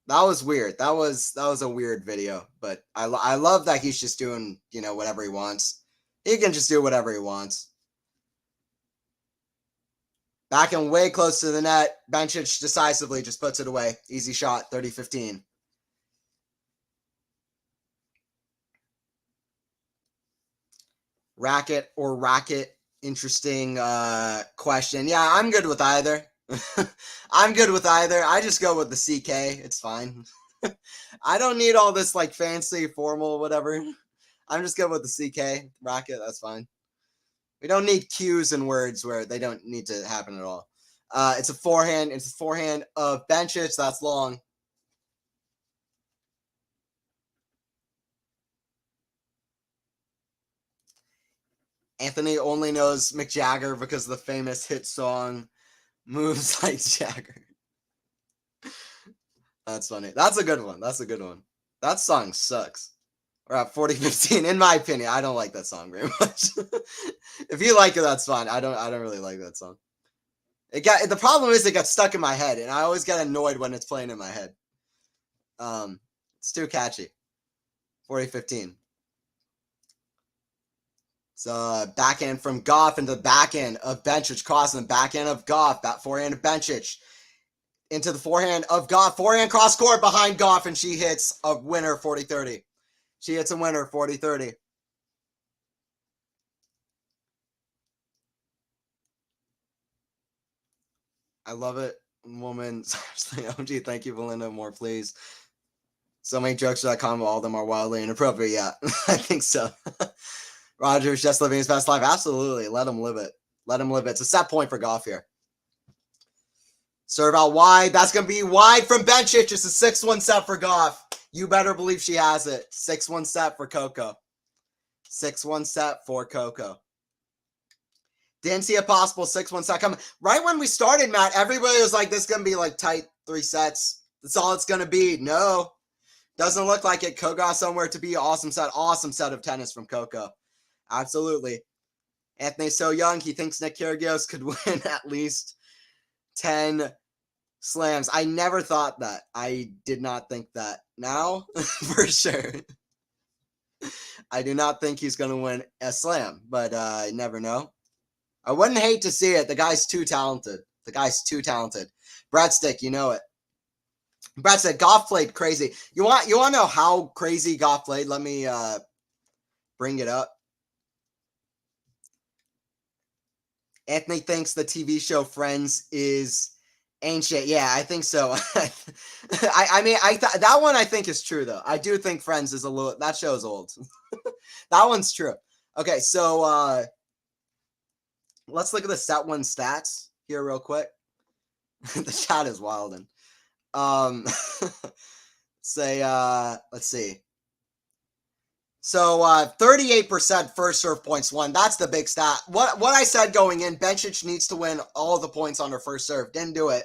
A: that was weird. That was a weird video, but I love that he's just doing, you know, whatever he wants. He can just do whatever he wants. Backing way close to the net. Bencic decisively just puts it away. Easy shot, 30-15. Racket or racket? Interesting question. Yeah, I'm good with either. I'm good with either. I just go with the CK. It's fine. I don't need all this like fancy, formal, whatever. I'm just good with the CK racket. That's fine. We don't need cues and words where they don't need to happen at all. It's a forehand. It's a forehand of Bencic. That's long. Anthony only knows Mick Jagger because of the famous hit song Moves Like Jagger. That's funny. That's a good one. That's a good one. That song sucks. We're at 40-15. In my opinion, I don't like that song very much. If you like it, that's fine. I don't really like that song. The problem is it got stuck in my head, and I always get annoyed when it's playing in my head. It's too catchy. 40-15. So backhand from Gauff into the backhand of Bencic, crossing the backhand of Gauff. That forehand of Bencic into the forehand of Gauff. Forehand cross court behind Gauff, and she hits a winner 40-30. She hits a winner 40-30. I love it. Woman, OG, thank you, Belinda. More, please. So many jokes.com, all of them are wildly inappropriate. Yeah, I think so. Roger's just living his best life. Absolutely. Let him live it. Let him live it. It's a set point for Gauff here. Serve out wide. That's going to be wide from Bencic. It's a 6-1 set for Gauff. You better believe she has it. 6-1 set for Coco. 6-1 set for Coco. Didn't see a possible 6-1 set coming. Right when we started, Matt, everybody was like, this is going to be like tight 3 sets. That's all it's going to be. No. Doesn't look like it. Coco got somewhere to be. Awesome set of tennis from Coco. Absolutely. Anthony's so young, he thinks Nick Kyrgios could win at least 10 slams. I never thought that. I did not think that. Now, for sure. I do not think he's going to win a slam, but I never know. I wouldn't hate to see it. The guy's too talented. The guy's too talented. Breadstick, you know it. Breadstick, Gauff played crazy. You want to know how crazy Gauff played? Let me bring it up. Anthony thinks the TV show Friends is ancient. Yeah, I think so. I mean, that one I think is true though. I do think Friends is a little. That show's old. That one's true. Okay, so let's look at the set one stats here real quick. The chat is wilding. Let's see. So 38% first serve points won. That's the big stat. What I said going in, Bencic needs to win all the points on her first serve. Didn't do it.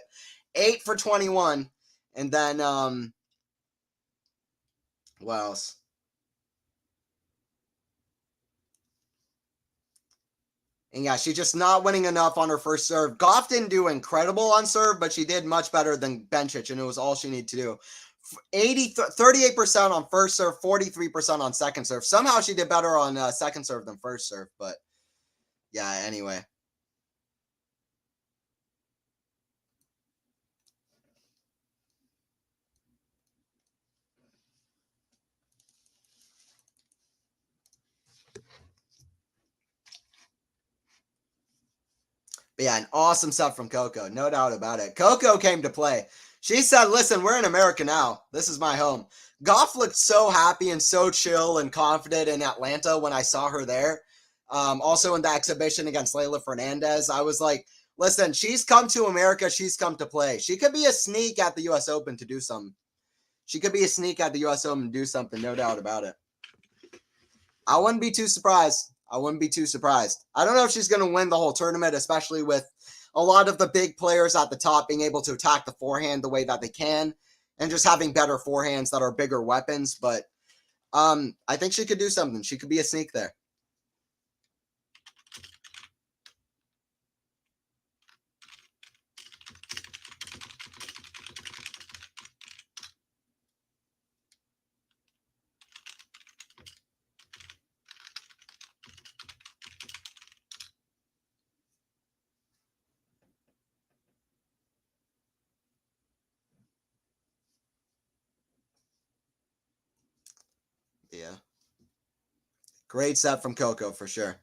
A: 8 for 21. And then what else? And yeah, she's just not winning enough on her first serve. Gauff didn't do incredible on serve, but she did much better than Bencic, and it was all she needed to do. 38% on first serve, 43% on second serve. Somehow she did better on second serve than first serve, but yeah, anyway. But yeah, an awesome set from Coco. No doubt about it. Coco came to play. She said, listen, we're in America now. This is my home. Gauff looked so happy and so chill and confident in Atlanta when I saw her there. Also in the exhibition against Leylah Fernandez, I was like, listen, she's come to America. She's come to play. She could be a sneak at the U.S. Open to do something. She could be a sneak at the U.S. Open and do something, no doubt about it. I wouldn't be too surprised. I wouldn't be too surprised. I don't know if she's going to win the whole tournament, especially with a lot of the big players at the top being able to attack the forehand the way that they can and just having better forehands that are bigger weapons. But I think she could do something. She could be a sneak there. Yeah. Great set from Coco for sure.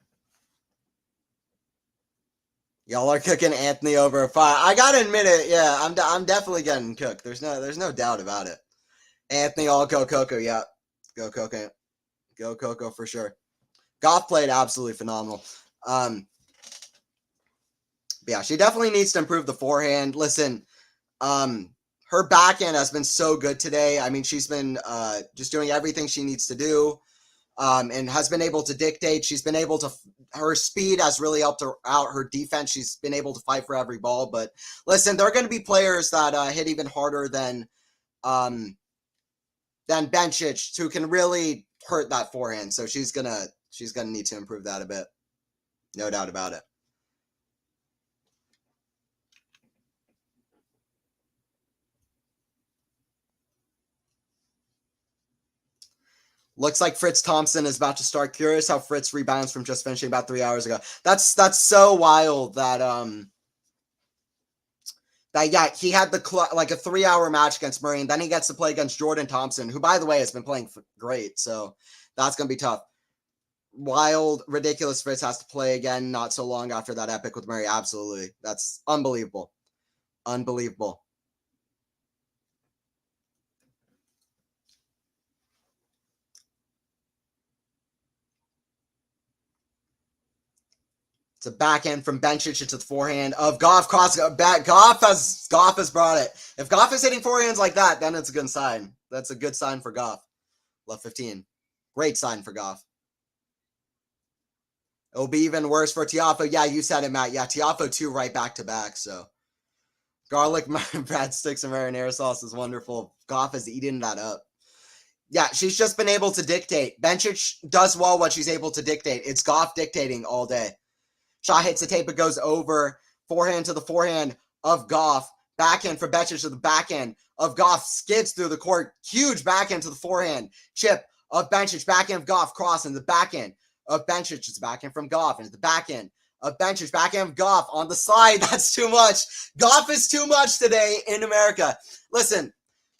A: Y'all are cooking Anthony over a 5. I gotta admit it. Yeah, I'm definitely getting cooked. There's no doubt about it. Anthony, all go Coco. Yeah, go Coco. Go Coco for sure. Gauff played absolutely phenomenal. Yeah, she definitely needs to improve the forehand. Listen, her backhand has been so good today. I mean, she's been just doing everything she needs to do, and has been able to dictate. She's been able to. Her speed has really helped her out. Her defense, she's been able to fight for every ball. But listen, there are going to be players that hit even harder than Bencic, who can really hurt that forehand. So she's gonna need to improve that a bit. No doubt about it. Looks like Fritz Thompson is about to start. Curious how Fritz rebounds from just finishing about 3 hours ago. That's so wild that yeah, he had like a 3-hour match against Murray, and then he gets to play against Jordan Thompson, who, by the way, has been playing great. So that's gonna be tough. Wild, ridiculous. Fritz has to play again not so long after that epic with Murray. Absolutely, that's unbelievable, unbelievable. It's a backhand from Bencic into the forehand of Gauff. Gauff has brought it. If Gauff is hitting forehands like that, then it's a good sign. That's a good sign for Gauff. Love 15. Great sign for Gauff. It'll be even worse for Tiafoe. Yeah, you said it, Matt. Yeah, Tiafoe too, right back to back. So garlic breadsticks and marinara sauce is wonderful. Gauff is eating that up. Yeah, she's just been able to dictate. Bencic does well what she's able to dictate. It's Gauff dictating all day. Shot hits the tape, it goes over. Forehand to the forehand of Gauff. Backhand for Bencic to the backhand of Gauff. Skids through the court. Huge backhand to the forehand. Chip of Bencic. Backhand of Gauff. Cross in the backhand of Bencic. It's backhand from Gauff into the backhand of Bencic. Backhand of Gauff on the slide. That's too much. Gauff is too much today in America. Listen,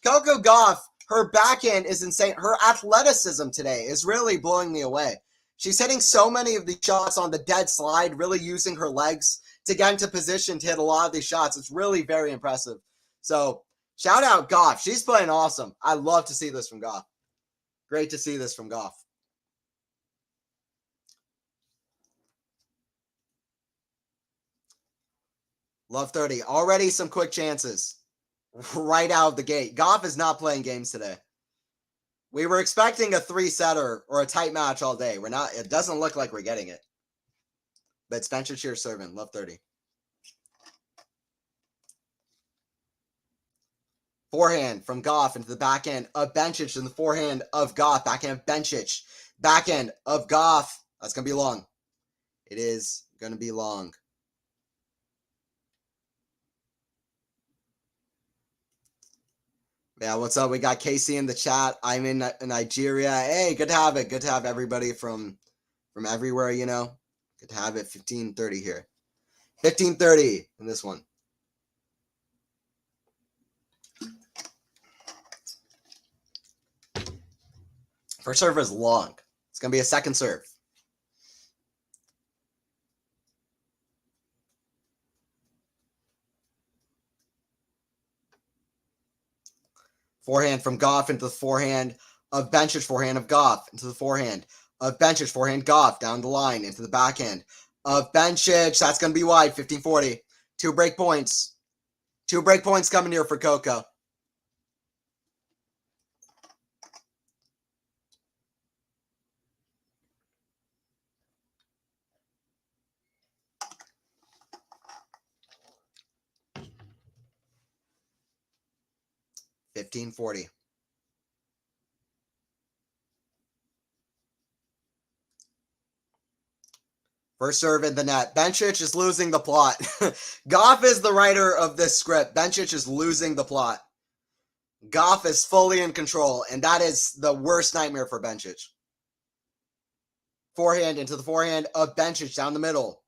A: Coco Gauff, her backhand is insane. Her athleticism today is really blowing me away. She's hitting so many of these shots on the dead slide, really using her legs to get into position to hit a lot of these shots. It's really very impressive. So shout out Gauff. She's playing awesome. I love to see this from Gauff. Great to see this from Gauff. Love 30. Already some quick chances right out of the gate. Gauff is not playing games today. We were expecting a 3-setter or a tight match all day. We're not. It doesn't look like we're getting it. But Spencer Cheer serving. Love 30. Forehand from Gauff into the backhand of Bencic and the forehand of Gauff. Backhand of Bencic. Backhand of Gauff. That's going to be long. It is going to be long. Yeah, what's up? We got Casey in the chat. I'm in Nigeria. Hey, good to have it. Good to have everybody from everywhere, you know. Good to have it. 15:30 here. 15:30 in this one. First serve is long. It's going to be a second serve. Forehand from Gauff into the forehand of Bencic, forehand of Gauff into the forehand of Bencic, forehand Gauff down the line into the backhand of Bencic. That's going to be wide, 15-40. 2 break points. 2 break points coming here for Coco. $15.40. First serve in the net. Bencic is losing the plot. Gauff is the writer of this script. Bencic is losing the plot. Gauff is fully in control, and that is the worst nightmare for Bencic. Forehand into the forehand of Bencic down the middle.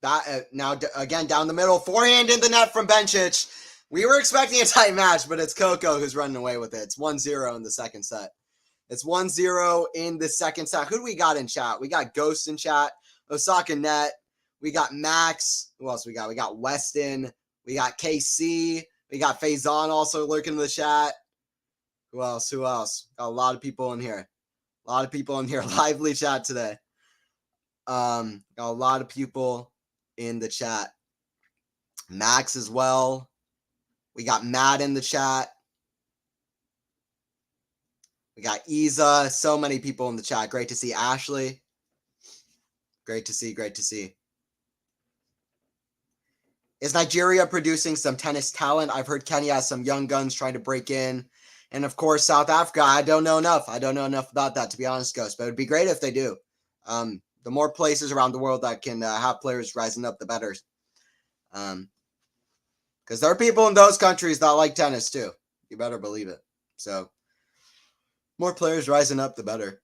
A: Now again down the middle. Forehand in the net from Bencic. We were expecting a tight match, but it's Coco who's running away with it. It's 1-0 in the second set. It's 1-0 in the second set. Who do we got in chat? We got Ghost in chat. Osaka Net. We got Max. Who else we got? We got Weston. We got KC. We got Faison also lurking in the chat. Who else? Got a lot of people in here. Lively chat today. Got a lot of people in the chat. Max as well. We got Matt in the chat. We got Isa. So many people in the chat. Great to see Ashley. Great to see. Is Nigeria producing some tennis talent? I've heard Kenya has some young guns trying to break in. And of course, South Africa. I don't know enough about that, to be honest, Ghost. But it would be great if they do. The more places around the world that can have players rising up, the better. Because there are people in those countries that like tennis too. You better believe it. So, more players rising up, the better.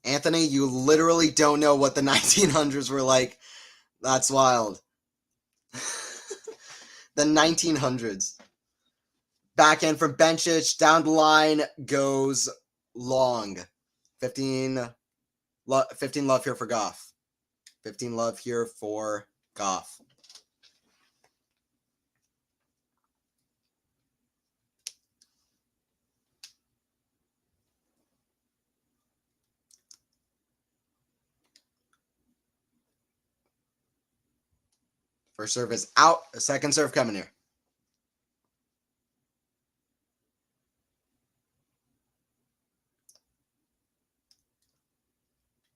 A: Anthony, you literally don't know what the 1900s were like. That's wild. The 1900s. Backhand from Bencic. Down the line goes long. 15 love here for Gauff. 15 love here for Gauff. First serve is out. A second serve coming here.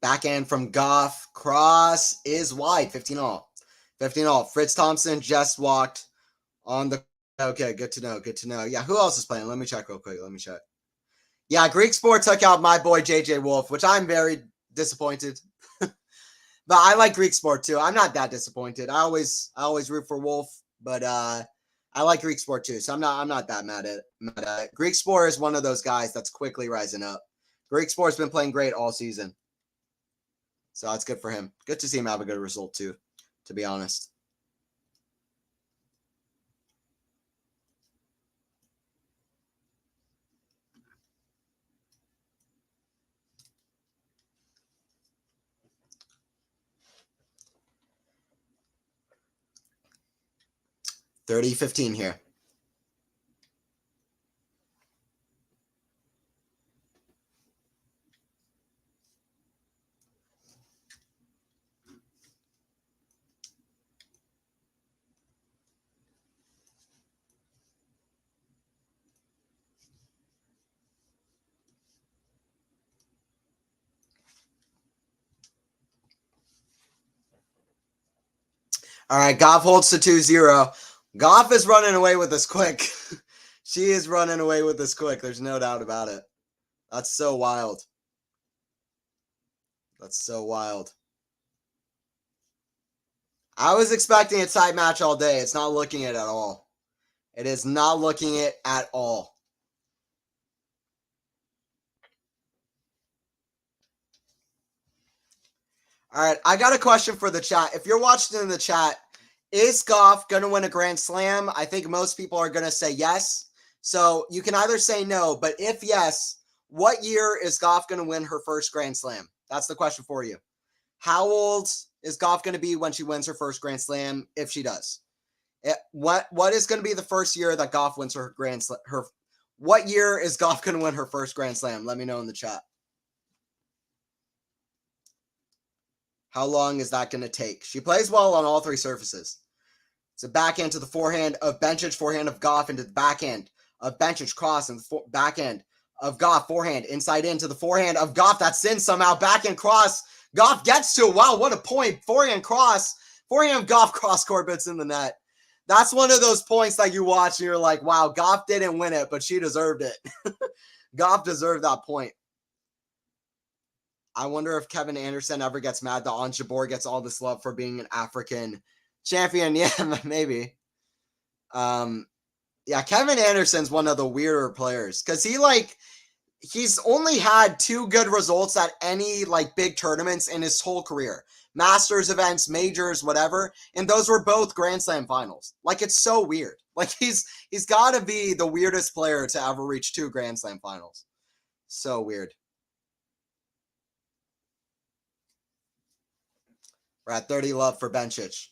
A: Backhand from Gauff. Cross is wide. 15 all. 15 all. Fritz Thompson just walked on the... Okay, good to know. Yeah, who else is playing? Let me check real quick. Yeah, Greek Sport took out my boy JJ Wolf, which I'm very disappointed. But I like Greek Sport too. I'm not that disappointed. I always root for Wolf, but I like Greek Sport too. So I'm not that mad at it. Greek Sport is one of those guys that's quickly rising up. Greek Sport's been playing great all season. So that's good for him. Good to see him have a good result too, to be honest. $30-15 here. All right, Gauff holds to 2-0. Gauff is running away with this quick. She is running away with this quick. There's no doubt about it. That's so wild. I was expecting a tight match all day. It's not looking it at all. It is not looking it at all. All right, I got a question for the chat. If you're watching in the chat, is Gauff going to win a Grand Slam? I think most people are going to say yes. So you can either say no, but if yes, what year is Gauff going to win her first Grand Slam? That's the question for you. How old is Gauff going to be when she wins her first Grand Slam, if she does? What is going to be the first year that Gauff wins her Grand Slam? What year is Gauff going to win her first Grand Slam? Let me know in the chat. How long is that going to take? She plays well on all three surfaces. It's a backhand to the forehand of Bencic, forehand of Gauff into the backhand of Bencic, cross, and the backhand of Gauff, forehand, inside into the forehand of Gauff. That's in somehow, backhand cross. Gauff gets to it. Wow, what a point. Forehand cross. Forehand of Gauff, cross court, but it's in the net. That's one of those points that you watch and you're like, wow, Gauff didn't win it, but she deserved it. Gauff deserved that point. I wonder if Kevin Anderson ever gets mad that Ons Jabeur gets all this love for being an African champion. Yeah, maybe. Yeah, Kevin Anderson's one of the weirder players because he's only had 2 good results at any big tournaments in his whole career. Masters events, majors, whatever. And those were both Grand Slam finals. It's so weird. He's got to be the weirdest player to ever reach 2 Grand Slam finals. So weird. We're at 30 love for Bencic.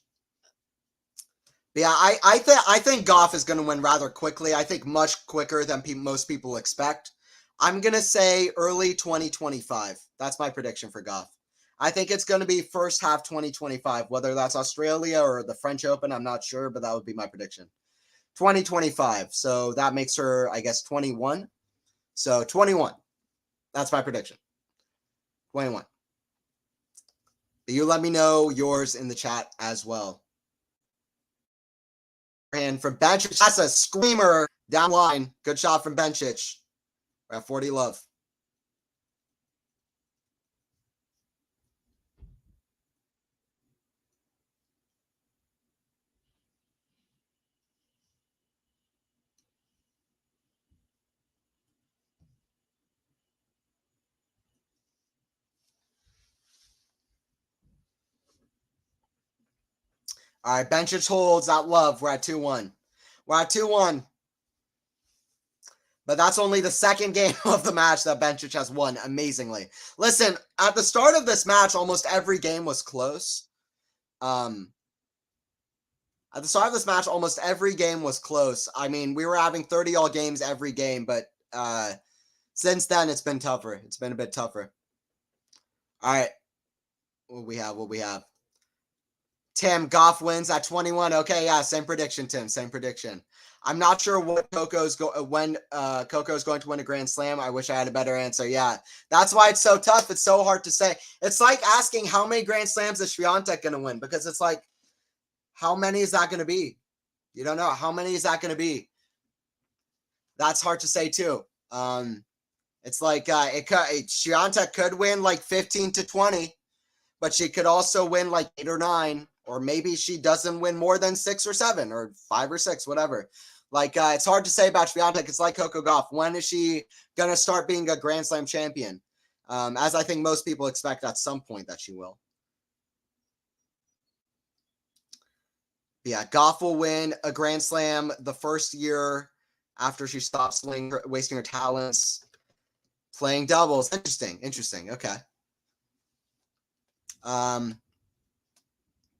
A: But yeah, I think Gauff is going to win rather quickly. I think much quicker than most people expect. I'm going to say early 2025. That's my prediction for Gauff. I think it's going to be first half 2025, whether that's Australia or the French Open. I'm not sure, but that would be my prediction. 2025. So that makes her, I guess, 21. So 21. That's my prediction. 21. But you let me know yours in the chat as well. And from Bencic, that's a screamer down line. Good shot from Bencic. We're at 40 love. All right, Bencic holds that love. We're at 2-1. We're at 2-1. But that's only the second game of the match that Bencic has won amazingly. Listen, at the start of this match, almost every game was close. At the start of this match, almost every game was close. I mean, we were having 30-all games every game, but since then, it's been tougher. It's been a bit tougher. All right. What we have? Tim, Gauff wins at 21. Okay, yeah, same prediction, Tim. Same prediction. I'm not sure when Coco's going to win a Grand Slam. I wish I had a better answer. Yeah, that's why it's so tough. It's so hard to say. It's like asking how many Grand Slams is Swiatek going to win, because it's like, how many is that going to be? You don't know. How many is that going to be? That's hard to say too. It's like Swiatek could win 15 to 20, but she could also win 8 or 9. Or maybe she doesn't win more than 6 or 7 or 5 or 6, whatever. It's hard to say about Swiatek. It's like Coco Gauff. When is she going to start being a Grand Slam champion? As I think most people expect at some point that she will. Yeah, Gauff will win a Grand Slam the first year after she stops wasting her talents playing doubles. Interesting. Okay.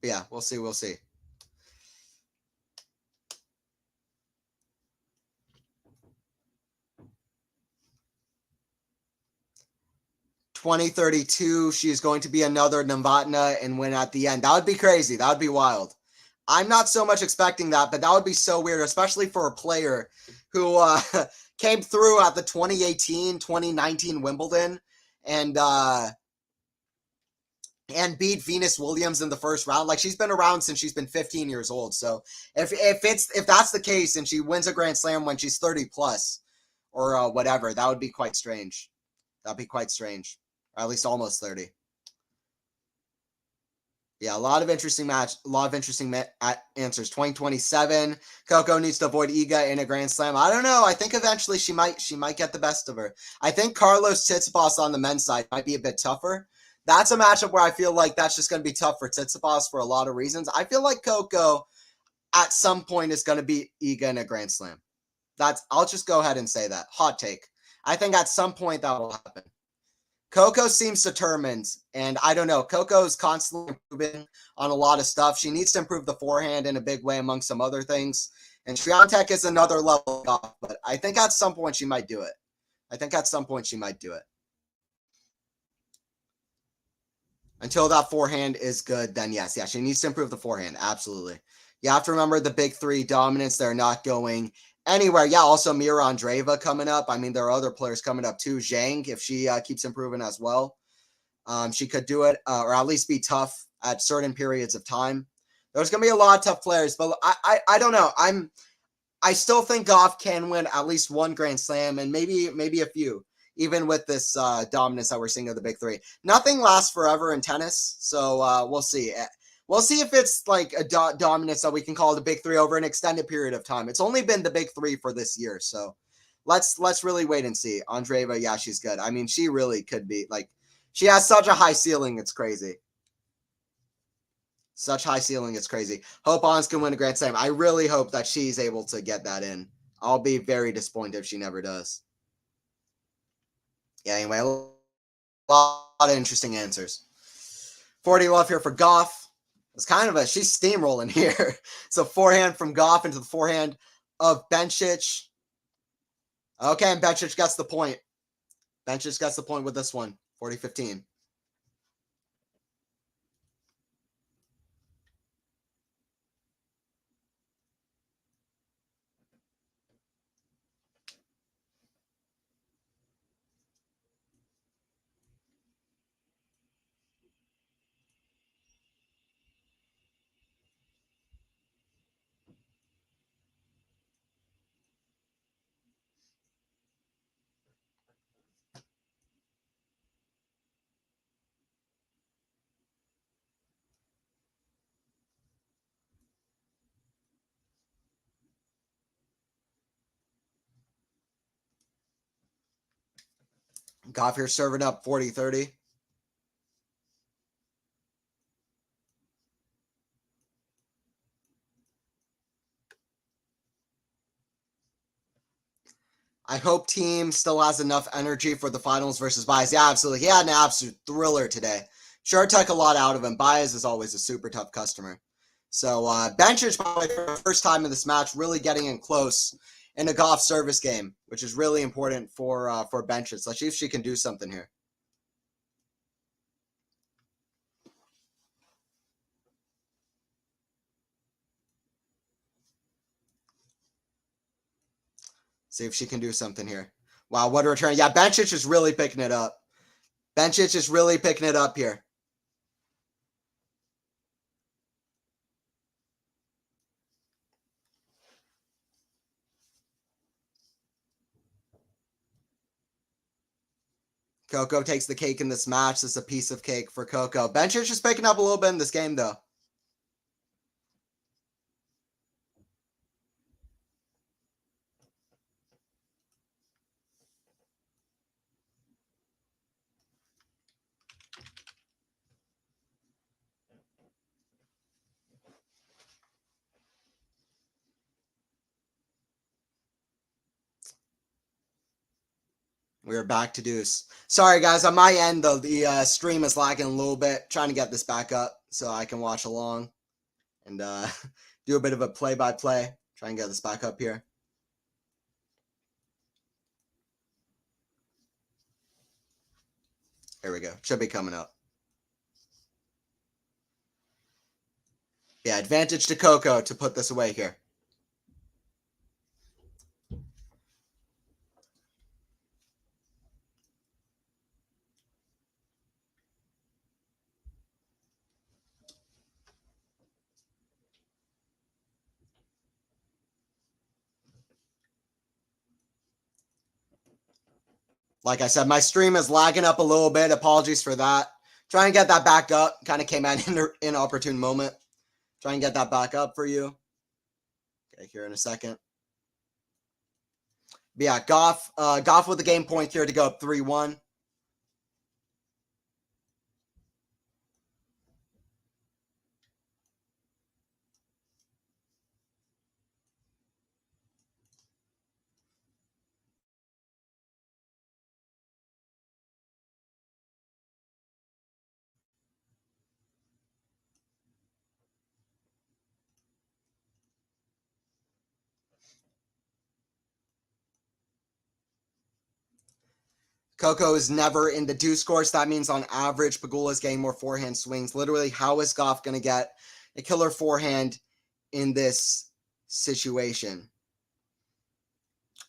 A: Yeah, we'll see. (2032) she is going to be another Novotna and win at the end. That would be crazy. That would be wild. I'm not so much expecting that, but that would be so weird, especially for a player who came through at the 2018-2019 Wimbledon and beat Venus Williams in the first round. She's been around since she's been 15 years old. So if that's the case and she wins a Grand Slam when she's 30 plus or whatever, that would be quite strange. That'd be quite strange. Or at least almost 30. Yeah, a lot of interesting answers. 2027. Coco needs to avoid Iga in a Grand Slam. I don't know. I think eventually she might get the best of her. I think Carlos Tsitsipas on the men's side might be a bit tougher. That's a matchup where I feel like that's just going to be tough for Tsitsipas for a lot of reasons. I feel like Coco at some point is going to beat Iga in a Grand Slam. I'll just go ahead and say that. Hot take. I think at some point that will happen. Coco seems determined, and I don't know. Coco's constantly improving on a lot of stuff. She needs to improve the forehand in a big way, among some other things. And Swiatek is another level off, but I think at some point she might do it. Until that forehand is good, then yes, she needs to improve the forehand. Absolutely. You have to remember the big three dominance. They're not going anywhere. Yeah, also Mira Andreeva coming up. I mean, there are other players coming up too. Zhang, if she keeps improving as well. She could do it, or at least be tough at certain periods of time. There's going to be a lot of tough players, but I don't know. I still think Gauff can win at least one Grand Slam and maybe a few, even with this dominance that we're seeing of the big three. Nothing lasts forever in tennis, so we'll see. We'll see if it's like a dominance that we can call the big three over an extended period of time. It's only been the big three for this year, so let's really wait and see. Andreeva, yeah, she's good. I mean, she really could be like. She has such a high ceiling, it's crazy. Such high ceiling, it's crazy. Hope Ons can win a Grand Slam. I really hope that she's able to get that in. I'll be very disappointed if she never does. Yeah, anyway, a lot of interesting answers. 40 love here for Gauff. It's kind of she's steamrolling here. So forehand from Gauff into the forehand of Bencic. Okay, and Bencic gets the point. Bencic gets the point with this one. 40-15. Gauff here serving up 40-30. I hope team still has enough energy for the finals versus Baez. Yeah, absolutely. He had an absolute thriller today. Sure took a lot out of him. Baez is always a super tough customer. So Bencic, probably for the first time in this match, really getting in close in a Gauff service game, which is really important for Bencic. Let's see if she can do something here. See if she can do something here. Wow, what a return. Yeah, Bencic is really picking it up. Bencic is really picking it up here. Coco takes the cake in this match. This is a piece of cake for Coco. Bencic is picking up a little bit in this game, though. We're back to deuce. Sorry, guys. On my end, though, the stream is lagging a little bit. Trying to get this back up so I can watch along and do a bit of a play-by-play. Try and get this back up here. Here we go. Should be coming up. Yeah, advantage to Coco to put this away here. Like I said, my stream is lagging up a little bit. Apologies for that. Try and get that back up. Kind of came at an inopportune moment. Try and get that back up for you. Okay, here in a second. But yeah, Gauff with the game point here to go up 3-1. Coco is never in the deuce course. That means on average, Pegula is getting more forehand swings. Literally, how is Gauff going to get a killer forehand in this situation?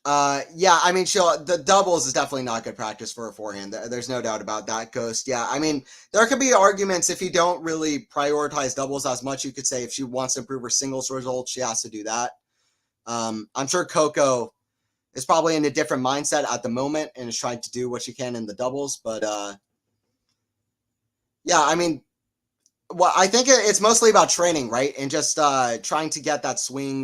A: Yeah, I mean, the doubles is definitely not good practice for a forehand. There's no doubt about that, Ghost. Yeah, I mean, there could be arguments if you don't really prioritize doubles as much. You could say if she wants to improve her singles results, she has to do that. I'm sure Coco is probably in a different mindset at the moment and is trying to do what she can in the doubles. But yeah, I mean, well, I think it's mostly about training, right? And just trying to get that swing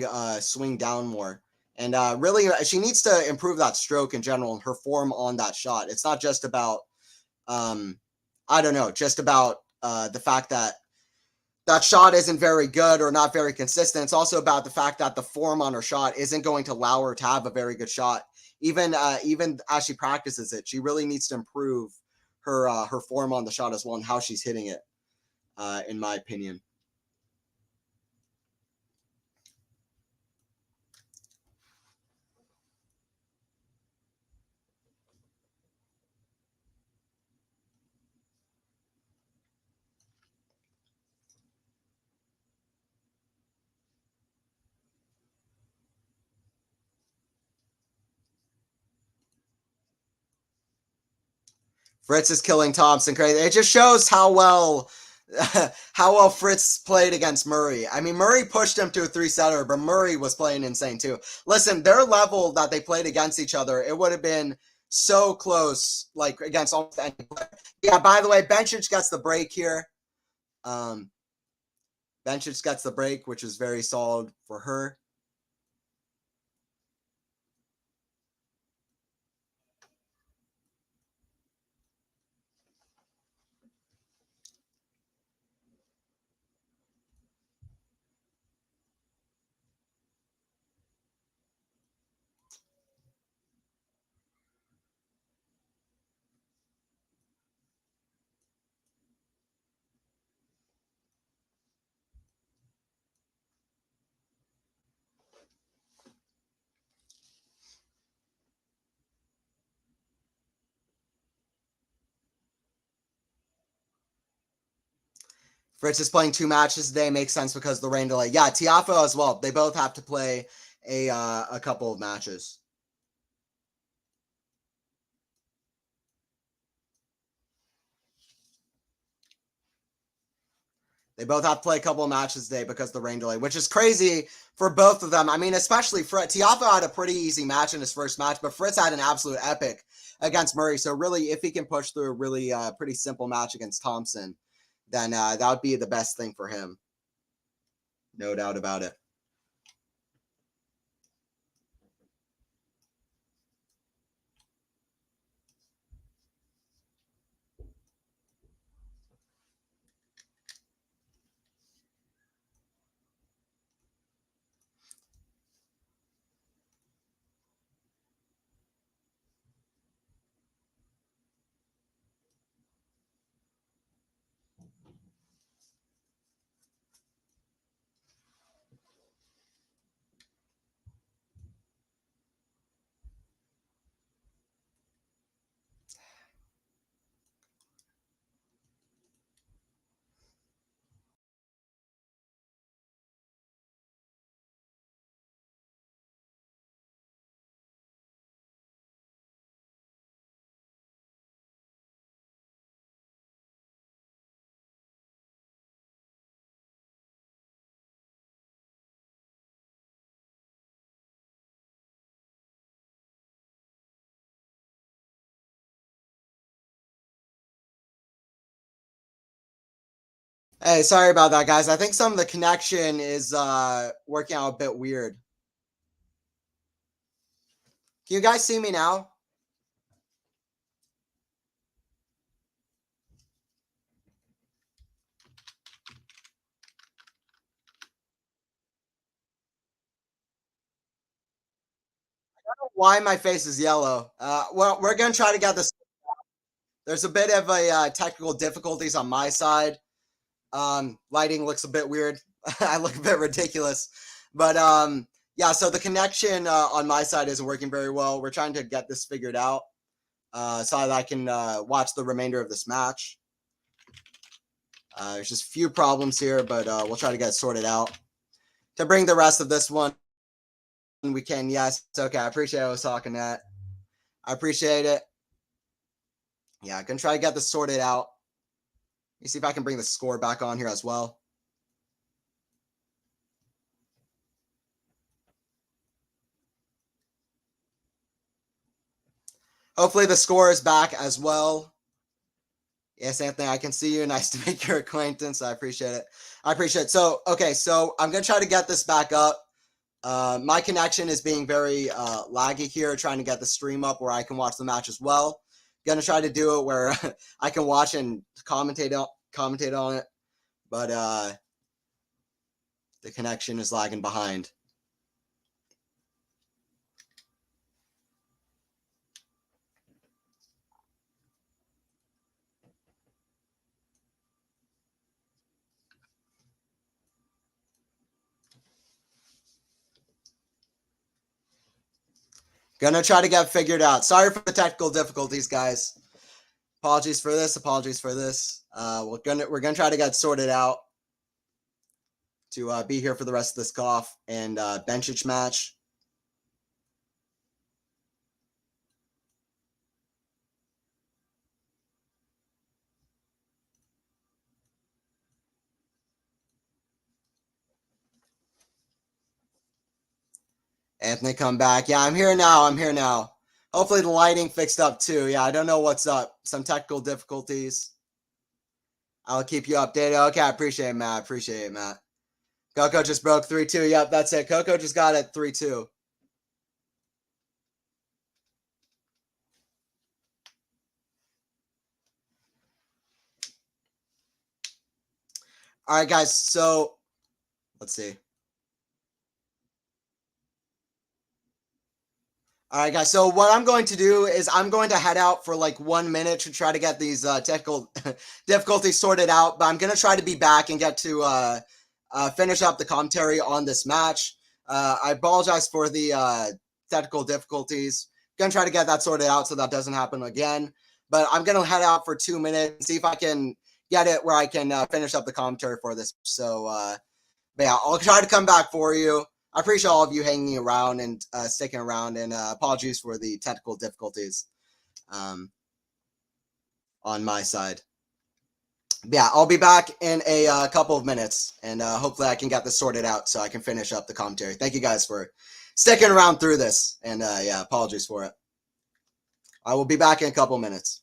A: down more. And really, she needs to improve that stroke in general and her form on that shot. It's not just about, I don't know, just about the fact that that shot isn't very good or not very consistent. It's also about the fact that the form on her shot isn't going to allow her to have a very good shot. Even as she practices it, she really needs to improve her form on the shot as well and how she's hitting it, in my opinion. Fritz is killing Thompson crazy. It just shows how well Fritz played against Murray. I mean, Murray pushed him to a 3-setter, but Murray was playing insane too. Listen, their level that they played against each other, it would have been so close, like against almost any player. Yeah, by the way, Bencic gets the break here. Bencic gets the break, which is very solid for her. Fritz is playing 2 matches today. Makes sense because of the rain delay. Yeah, Tiafo as well. They both have to play a couple of matches. They both have to play a couple of matches today because of the rain delay, which is crazy for both of them. I mean, especially Fritz. Tiafo had a pretty easy match in his first match, but Fritz had an absolute epic against Murray. So really, if he can push through a really pretty simple match against Thompson, then that would be the best thing for him. No doubt about it. Hey, sorry about that, guys. I think some of the connection is working out a bit weird. Can you guys see me now? I don't know why my face is yellow. Well, we're going to try to get this. There's a bit of a technical difficulties on my side. Lighting looks a bit weird. I look a bit ridiculous. But yeah, so the connection on my side isn't working very well. We're trying to get this figured out. so that I can watch the remainder of this match. There's just a few problems here, but we'll try to get it sorted out. To bring the rest of this one, we can. Yes, it's okay. I appreciate I was talking that. I appreciate it. Yeah, I'm going to try to get this sorted out. Let me see if I can bring the score back on here as well. Hopefully the score is back as well. Yes, Anthony, I can see you. Nice to make your acquaintance. I appreciate it. I appreciate it. So, okay, so I'm going to try to get this back up. My connection is being very laggy here, trying to get the stream up where I can watch the match as well. Going to try to do it where I can watch and commentate on it, but the connection is lagging behind. Gonna try to get figured out. Sorry for the technical difficulties, guys. Apologies for this. Apologies for this. We're gonna try to get sorted out to be here for the rest of this Gauff and Bencic match. Anthony, come back. Yeah, I'm here now. I'm here now. Hopefully the lighting fixed up too. Yeah, I don't know what's up. Some technical difficulties. I'll keep you updated. Okay, I appreciate it, Matt. Appreciate it, Matt. Coco just broke 3-2. Yep, that's it. Coco just got it 3-2. All right, guys. So let's see. All right, guys. So what I'm going to do is I'm going to head out for like 1 minute to try to get these technical difficulties sorted out. But I'm going to try to be back and get to finish up the commentary on this match. I apologize for the technical difficulties. Going to try to get that sorted out so that doesn't happen again. But I'm going to head out for 2 minutes and see if I can get it where I can finish up the commentary for this. So, but yeah, I'll try to come back for you. I appreciate all of you hanging around and sticking around, and apologies for the technical difficulties on my side. But yeah, I'll be back in a couple of minutes, and hopefully I can get this sorted out so I can finish up the commentary. Thank you guys for sticking around through this, and yeah, apologies for it. I will be back in a couple of minutes.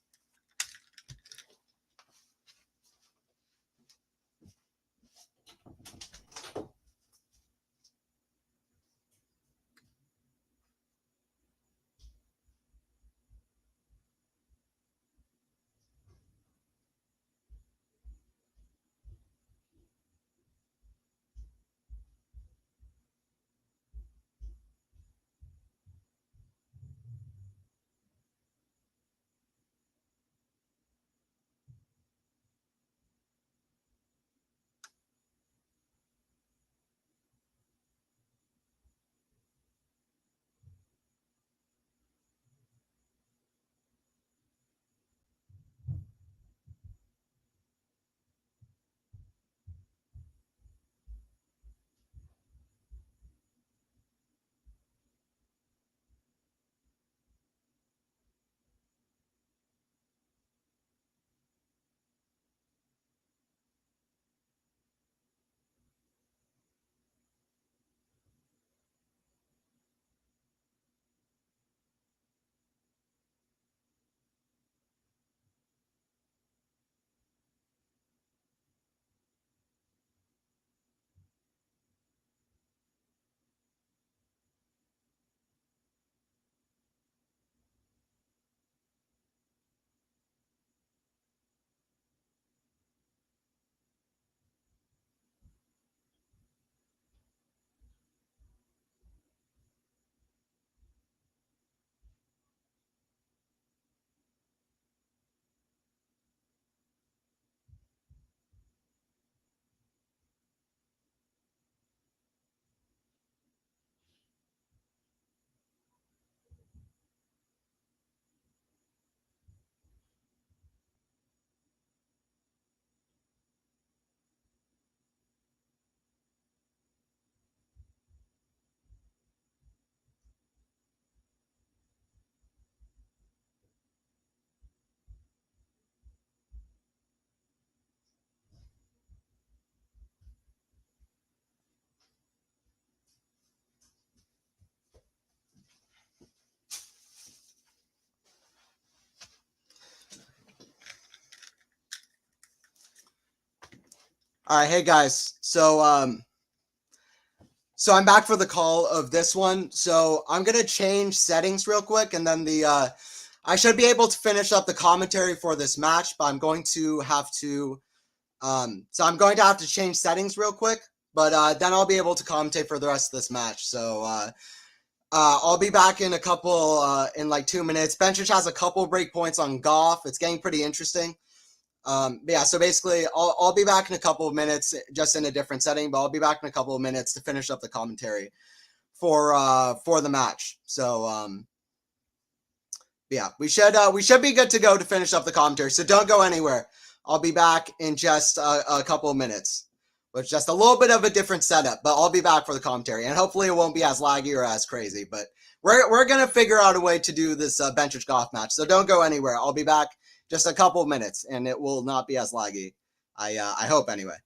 A: All right, hey guys. So I'm back for the call of this one. So I'm gonna change settings real quick, and then I should be able to finish up the commentary for this match, but I'm going to have to change settings real quick, but then I'll be able to commentate for the rest of this match. So I'll be back in a couple in like 2 minutes. Bencic has a couple break points on Gauff. It's getting pretty interesting. Yeah, so basically, I'll be back in a couple of minutes, just in a different setting, but I'll be back in a couple of minutes to finish up the commentary for the match. So yeah, we should be good to go to finish up the commentary. So don't go anywhere. I'll be back in just a couple of minutes, with just a little bit of a different setup, but I'll be back for the commentary, and hopefully it won't be as laggy or as crazy. But we're gonna figure out a way to do this Bencic Gauff match. So don't go anywhere. I'll be back just a couple of minutes, and it will not be as laggy. I hope anyway.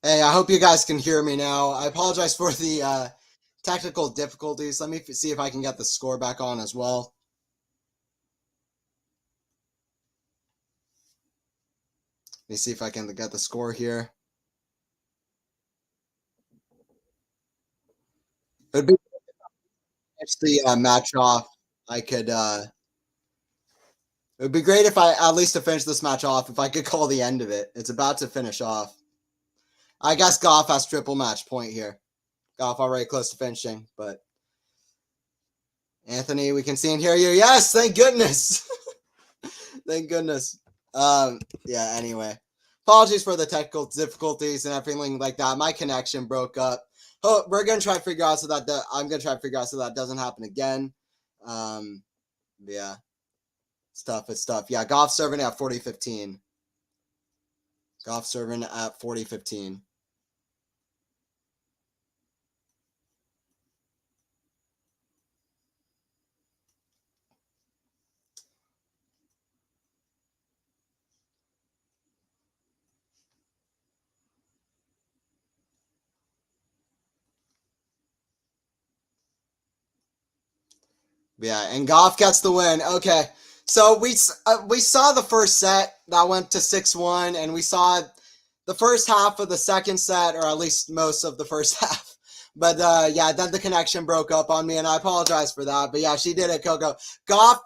A: Hey, I hope you guys can hear me now. I apologize for the technical difficulties. Let me see if I can get the score back on as well. Let me see if I can get the score here. It would be the match off. I could. It would be great if I at least to finish this match off. If I could call the end of it. It's about to finish off. I guess Gauff has triple match point here. Gauff already close to finishing, but Anthony, we can see and hear you. Yes, thank goodness. Thank goodness. Yeah, anyway. Apologies for the technical difficulties and everything like that. My connection broke up. Oh, we're gonna try to figure out so that I'm gonna try to figure out so that doesn't happen again. Yeah. It's tough. Yeah, Gauff serving at 40-15. Gauff serving at 40-15. Yeah, and Gauff gets the win. Okay, so we saw the first set that went to 6-1, and we saw the first half of the second set, or at least most of the first half. But yeah, then the connection broke up on me, and I apologize for that. But yeah, she did it, Coco. Gauff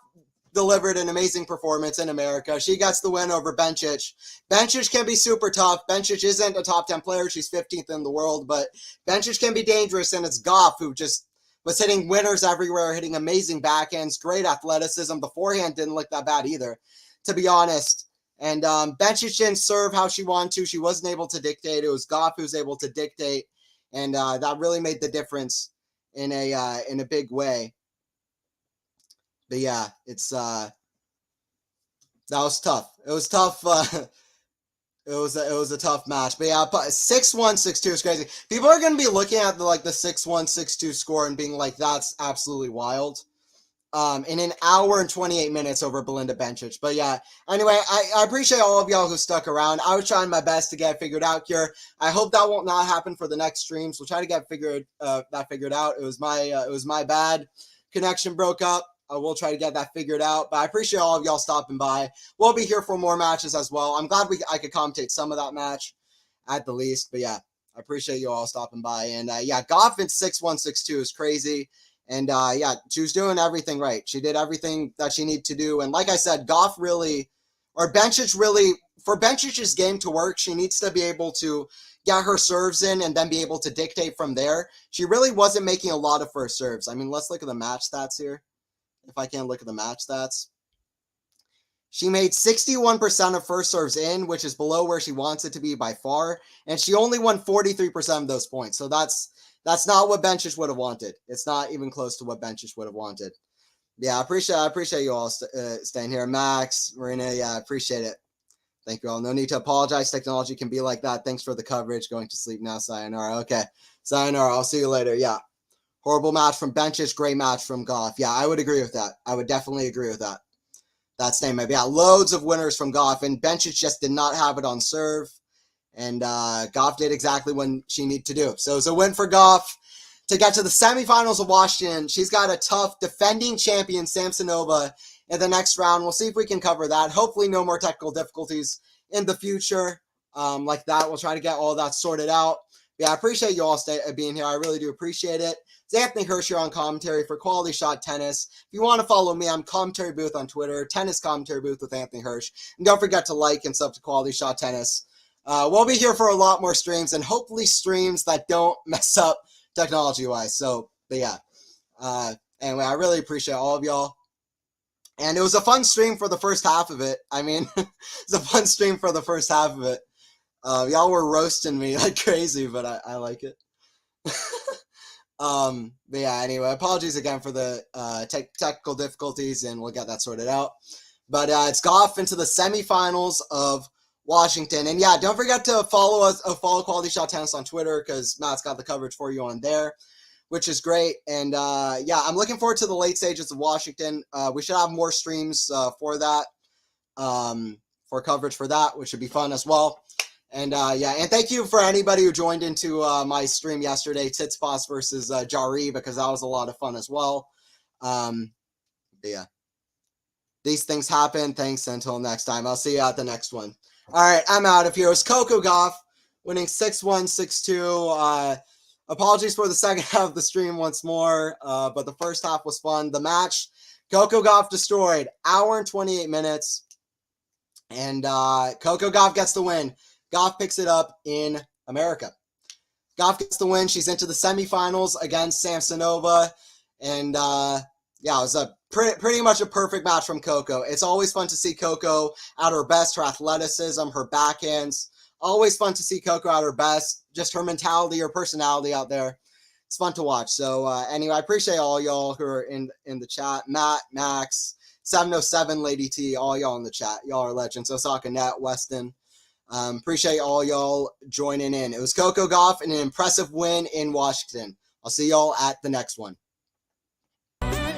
A: delivered an amazing performance in America. She gets the win over Bencic. Bencic can be super tough. Bencic isn't a top 10 player. She's 15th in the world, but Bencic can be dangerous, and it's Gauff who just was hitting winners everywhere, hitting amazing backhands, great athleticism. The forehand didn't look that bad either, to be honest. And Bencic didn't serve how she wanted to. She wasn't able to dictate. It was Gauff who was able to dictate, and that really made the difference in a big way. But yeah, it's that was tough. It was tough. It was a tough match. But yeah, 6-1, 6-2 is crazy. People are gonna be looking at the 6-1, 6-2 score and being like, that's absolutely wild. In an hour and 28 minutes over Belinda Bencic. But yeah, anyway, I appreciate all of y'all who stuck around. I was trying my best to get it figured out here. I hope that won't not happen for the next streams. We'll try to get that figured out. It was my bad. Connection broke up. I will try to get that figured out. But I appreciate all of y'all stopping by. We'll be here for more matches as well. I'm glad I could commentate some of that match at the least. But yeah, I appreciate you all stopping by. And yeah, Gauff in 6-1, 6-2 is crazy. And yeah, she was doing everything right. She did everything that she needed to do. And like I said, Gauff really, or Bencic really, for Bencic's game to work, she needs to be able to get her serves in and then be able to dictate from there. She really wasn't making a lot of first serves. I mean, let's look at the match stats here. If I can look at the match stats. She made 61% of first serves in, which is below where she wants it to be by far. And she only won 43% of those points. So that's not what Bencic would have wanted. It's not even close to what Bencic would have wanted. Yeah, I appreciate you all staying here. Max, Marina, yeah, I appreciate it. Thank you all. No need to apologize. Technology can be like that. Thanks for the coverage. Going to sleep now. Sayonara. Okay. Sayonara. I'll see you later. Yeah. Horrible match from Bencic. Great match from Gauff. Yeah, I would agree with that. I would definitely agree with that. That statement. Yeah, loads of winners from Gauff. And Bencic just did not have it on serve. And Gauff did exactly what she needed to do. So it was a win for Gauff to get to the semifinals of Washington. She's got a tough defending champion, Samsonova, in the next round. We'll see if we can cover that. Hopefully no more technical difficulties in the future like that. We'll try to get all that sorted out. Yeah, I appreciate you all being here. I really do appreciate it. It's Anthony Hirsch here on commentary for Quality Shot Tennis. If you want to follow me, I'm Commentary Booth on Twitter, Tennis Commentary Booth with Anthony Hirsch. And don't forget to like and sub to Quality Shot Tennis. We'll be here for a lot more streams and hopefully streams that don't mess up technology-wise. So, but yeah. Anyway, I really appreciate all of y'all. And it was a fun stream for the first half of it. I mean, it's a fun stream for the first half of it. Y'all were roasting me like crazy, but I like it. But yeah, anyway, apologies again for the technical difficulties, and we'll get that sorted out. But it's Gauff into the semifinals of Washington. And yeah, don't forget to follow us, follow Quality Shot Tennis on Twitter, because Matt's got the coverage for you on there, which is great. And yeah, I'm looking forward to the late stages of Washington. We should have more streams for that, for coverage for that, which should be fun as well. And yeah, and thank you for anybody who joined into my stream yesterday, Titspas versus Jari, because that was a lot of fun as well. Yeah, these things happen. Thanks. Until next time, I'll see you at the next one. All right, I'm out of here. It was Coco Gauff winning 6-1, 6-2. Apologies for the second half of the stream once more, but the first half was fun. The match, Coco Gauff destroyed, hour and 28 minutes, and Coco Gauff gets the win. Gauff picks it up in America. Gauff gets the win. She's into the semifinals against Samsonova. And yeah, it was a pretty much a perfect match from Coco. It's always fun to see Coco at her best, her athleticism, her backhands. Always fun to see Coco at her best. Just her mentality, her personality out there. It's fun to watch. So anyway, I appreciate all y'all who are in the chat. Matt, Max, 707, Lady T, all y'all in the chat. Y'all are legends. Osaka Net, Weston. Appreciate all y'all joining in. It was Coco Gauff and an impressive win in Washington. I'll see y'all at the next one.
B: Yeah.